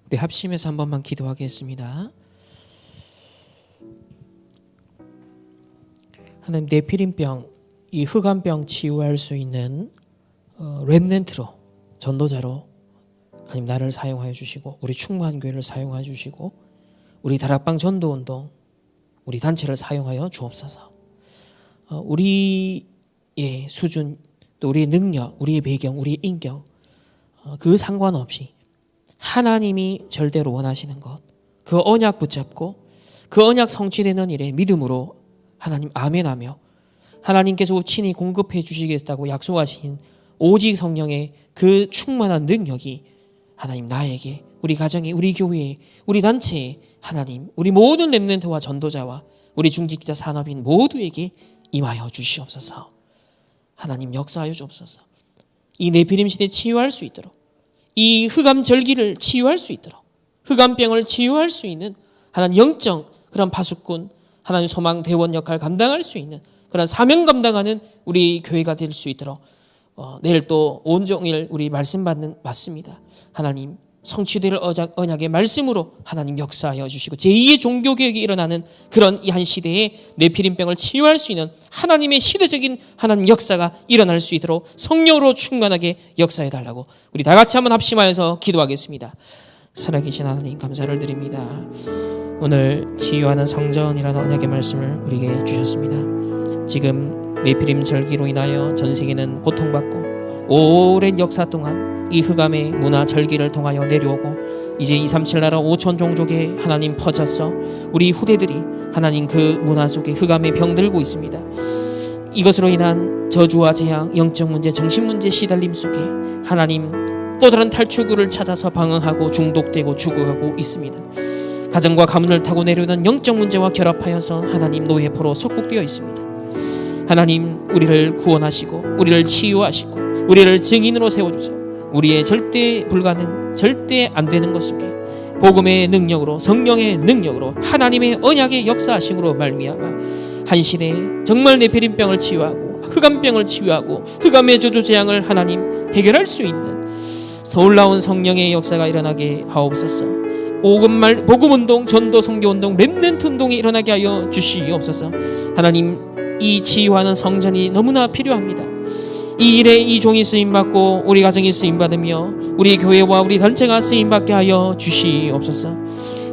우리 합심해서 한 번만 기도하겠습니다. 하나님, 네피림병, 이 흑암병 치유할 수 있는 렘넌트로, 전도자로 하나님 나를 사용하여 주시고, 우리 충무한 교회를 사용하여 주시고, 우리 다락방 전도운동, 우리 단체를 사용하여 주옵소서. 우리의 수준, 또 우리의 능력, 우리의 배경, 우리의 인격, 그 상관없이 하나님이 절대로 원하시는 것, 그 언약 붙잡고 그 언약 성취되는 일에 믿음으로 하나님 아멘하며, 하나님께서 친히 공급해 주시겠다고 약속하신 오직 성령의 그 충만한 능력이 하나님 나에게, 우리 가정에, 우리 교회에, 우리 단체에, 하나님 우리 모든 렘넌트와 전도자와 우리 중직자 산업인 모두에게 임하여 주시옵소서. 하나님 역사하여 주옵소서. 이 네피림 시대 치유할 수 있도록, 이 흑암 절기를 치유할 수 있도록, 흑암병을 치유할 수 있는 하나님 영적 그런 파수꾼, 하나님 소망 대원 역할 감당할 수 있는 그런 사명 감당하는 우리 교회가 될 수 있도록 내일 또 온종일 우리 말씀 받습니다. 하나님 성취될 언약의 말씀으로 하나님 역사하여 주시고, 제2의 종교개혁이 일어나는 그런 이 한 시대에 네피림병을 치유할 수 있는 하나님의 시대적인 하나님 역사가 일어날 수 있도록 성령으로 충만하게 역사해 달라고 우리 다 같이 한번 합심하여서 기도하겠습니다. 살아계신 하나님 감사를 드립니다. 오늘 치유하는 성전이라는 언약의 말씀을 우리에게 주셨습니다. 지금 네피림 절기로 인하여 전 세계는 고통받고 오랜 역사 동안 이 흑암의 문화 절기를 통하여 내려오고, 이제 237 나라 5천 종족에 하나님 퍼져서 우리 후대들이 하나님 그 문화 속에 흑암의 병들고 있습니다. 이것으로 인한 저주와 재앙, 영적 문제, 정신 문제 시달림 속에 하나님 또 다른 탈출구를 찾아서 방황하고 중독되고 죽어가고 있습니다. 가정과 가문을 타고 내려오는 영적 문제와 결합하여서 하나님 노예포로 속국되어 있습니다. 하나님 우리를 구원하시고 우리를 치유하시고 우리를 증인으로 세워주세요. 우리의 절대 불가능, 절대 안 되는 것 속에 복음의 능력으로, 성령의 능력으로, 하나님의 언약의 역사하심으로 말미암아 한 시대에 정말 네피림병을 치유하고 흑암병을 치유하고 흑암의 저주 재앙을 하나님 해결할 수 있는 놀라운 성령의 역사가 일어나게 하옵소서. 복음운동, 전도, 선교운동, 렘넌트 운동이 일어나게 하여 주시옵소서. 하나님 이 치유하는 성전이 너무나 필요합니다. 이 일에 이 종이 쓰임받고 우리 가정이 쓰임받으며 우리 교회와 우리 단체가 쓰임받게 하여 주시옵소서.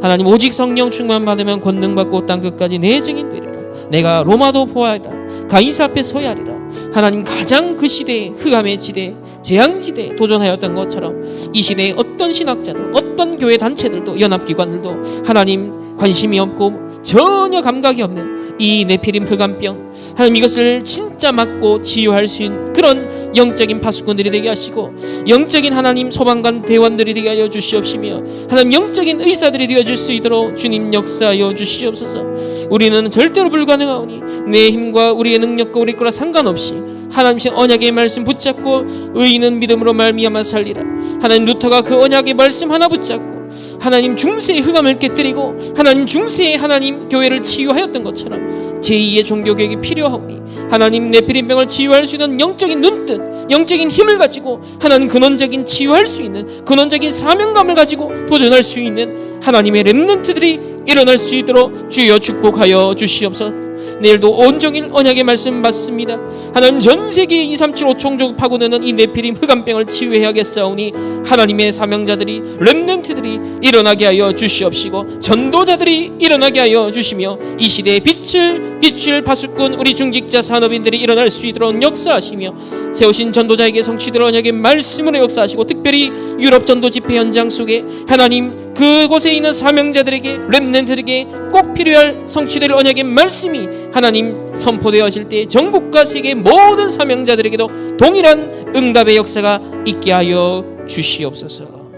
하나님 오직 성령 충만받으면 권능받고 땅끝까지 내 증인 되리라. 내가 로마도 보아리라, 가이사 앞에 서야 하리라. 하나님 가장 그 시대에 흑암의 지대, 재앙지대에 도전하였던 것처럼 이 시대에 어떤 신학자도, 어떤 교회 단체들도, 연합기관들도 하나님 관심이 없고 전혀 감각이 없는 이 네피림 흑암병, 하나님 이것을 진짜 막고 치유할 수 있는 그런 영적인 파수꾼들이 되게 하시고, 영적인 하나님 소방관 대원들이 되게 하여 주시옵시며, 하나님 영적인 의사들이 되어질 수 있도록 주님 역사하여 주시옵소서. 우리는 절대로 불가능하오니 내 힘과 우리의 능력과 우리 거라 상관없이 하나님의 언약의 말씀 붙잡고 의인은 믿음으로 말미암아 살리라. 하나님 루터가 그 언약의 말씀 하나 붙잡고 하나님 중세의 흑암을 깨뜨리고 하나님 중세의 하나님 교회를 치유하였던 것처럼 제2의 종교개혁이 필요하오니 하나님 네피림병을 치유할 수 있는 영적인 눈뜬, 영적인 힘을 가지고 하나님 근원적인 치유할 수 있는 근원적인 사명감을 가지고 도전할 수 있는 하나님의 렘넌트들이 일어날 수 있도록 주여 축복하여 주시옵소서. 내일도 온종일 언약의 말씀 받습니다. 하나님 전 세계 237 5총족 파고드는 이 네피림 흑암병을 치유해야겠사오니 하나님의 사명자들이, 렘넌트들이 일어나게 하여 주시옵시고 전도자들이 일어나게 하여 주시며 이 시대에 빛을 비출 파수꾼 우리 중직자 산업인들이 일어날 수 있도록 역사하시며 세우신 전도자에게 성취될 언약의 말씀으로 역사하시고, 특별히 유럽 전도 집회 현장 속에 하나님 그곳에 있는 사명자들에게, 렘넌트들에게 꼭 필요할 성취될 언약의 말씀이 하나님 선포되어질 때 전국과 세계 모든 사명자들에게도 동일한 응답의 역사가 있게 하여 주시옵소서.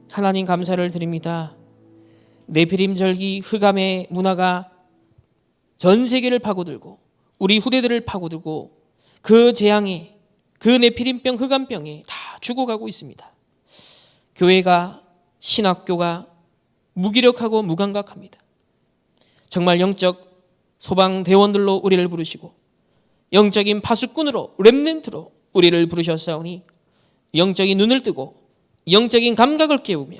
하나님 감사를 드립니다. 네피림 절기 흑암의 문화가 전 세계를 파고들고 우리 후대들을 파고들고 그 재앙에, 그 네피림병 흑암병에 다 죽어가고 있습니다. 교회가, 신학교가 무기력하고 무감각합니다. 정말 영적 소방대원들로 우리를 부르시고 영적인 파수꾼으로, 렘넌트로 우리를 부르셨사오니 영적인 눈을 뜨고 영적인 감각을 깨우며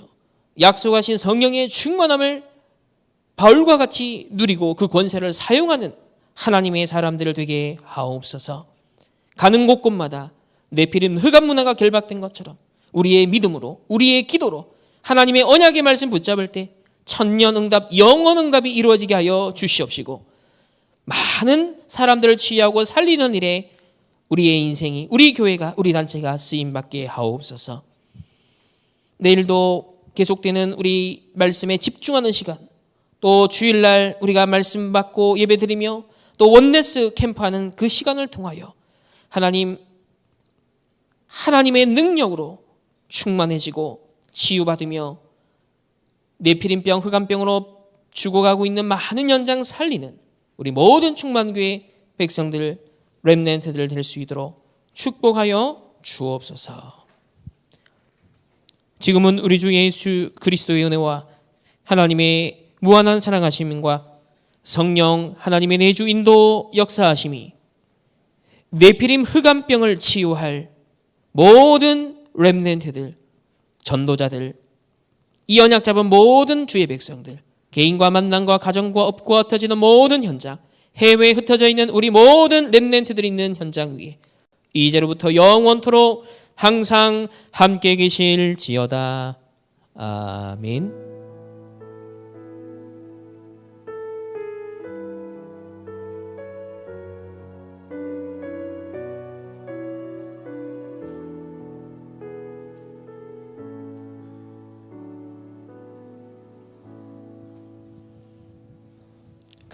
약속하신 성령의 충만함을 바울과 같이 누리고 그 권세를 사용하는 하나님의 사람들을 되게 하옵소서. 가는 곳곳마다 네피림 흑암 문화가 결박된 것처럼 우리의 믿음으로 우리의 기도로 하나님의 언약의 말씀 붙잡을 때 천년 응답, 영원 응답이 이루어지게 하여 주시옵시고 많은 사람들을 취하고 살리는 일에 우리의 인생이, 우리 교회가, 우리 단체가 쓰임받게 하옵소서. 내일도 계속되는 우리 말씀에 집중하는 시간, 또 주일날 우리가 말씀 받고 예배드리며 또 원네스 캠프하는 그 시간을 통하여 하나님의 능력으로 충만해지고 치유받으며 네피림병, 흑암병으로 죽어가고 있는 많은 현장 살리는 우리 모든 충만교회 백성들, 렘넌트들 될 수 있도록 축복하여 주옵소서. 지금은 우리 주 예수 그리스도의 은혜와 하나님의 무한한 사랑하심과 성령 하나님의 내주 인도 역사하심이 네피림 흑암병을 치유할 모든 렘넌트들, 전도자들, 이 언약 잡은 모든 주의 백성들, 개인과 만남과 가정과 업과 흩어지는 모든 현장, 해외에 흩어져 있는 우리 모든 렘넌트들이 있는 현장 위에 이제로부터 영원토록 항상 함께 계실지어다. 아멘.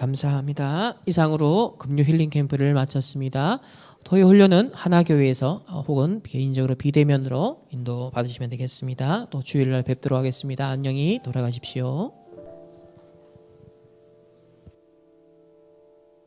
감사합니다. 이상으로 금요 힐링 캠프를 마쳤습니다. 토요 훈련은 하나교회에서 혹은 개인적으로 비대면으로 인도 받으시면 되겠습니다. 또 주일날 뵙도록 하겠습니다. 안녕히 돌아가십시오.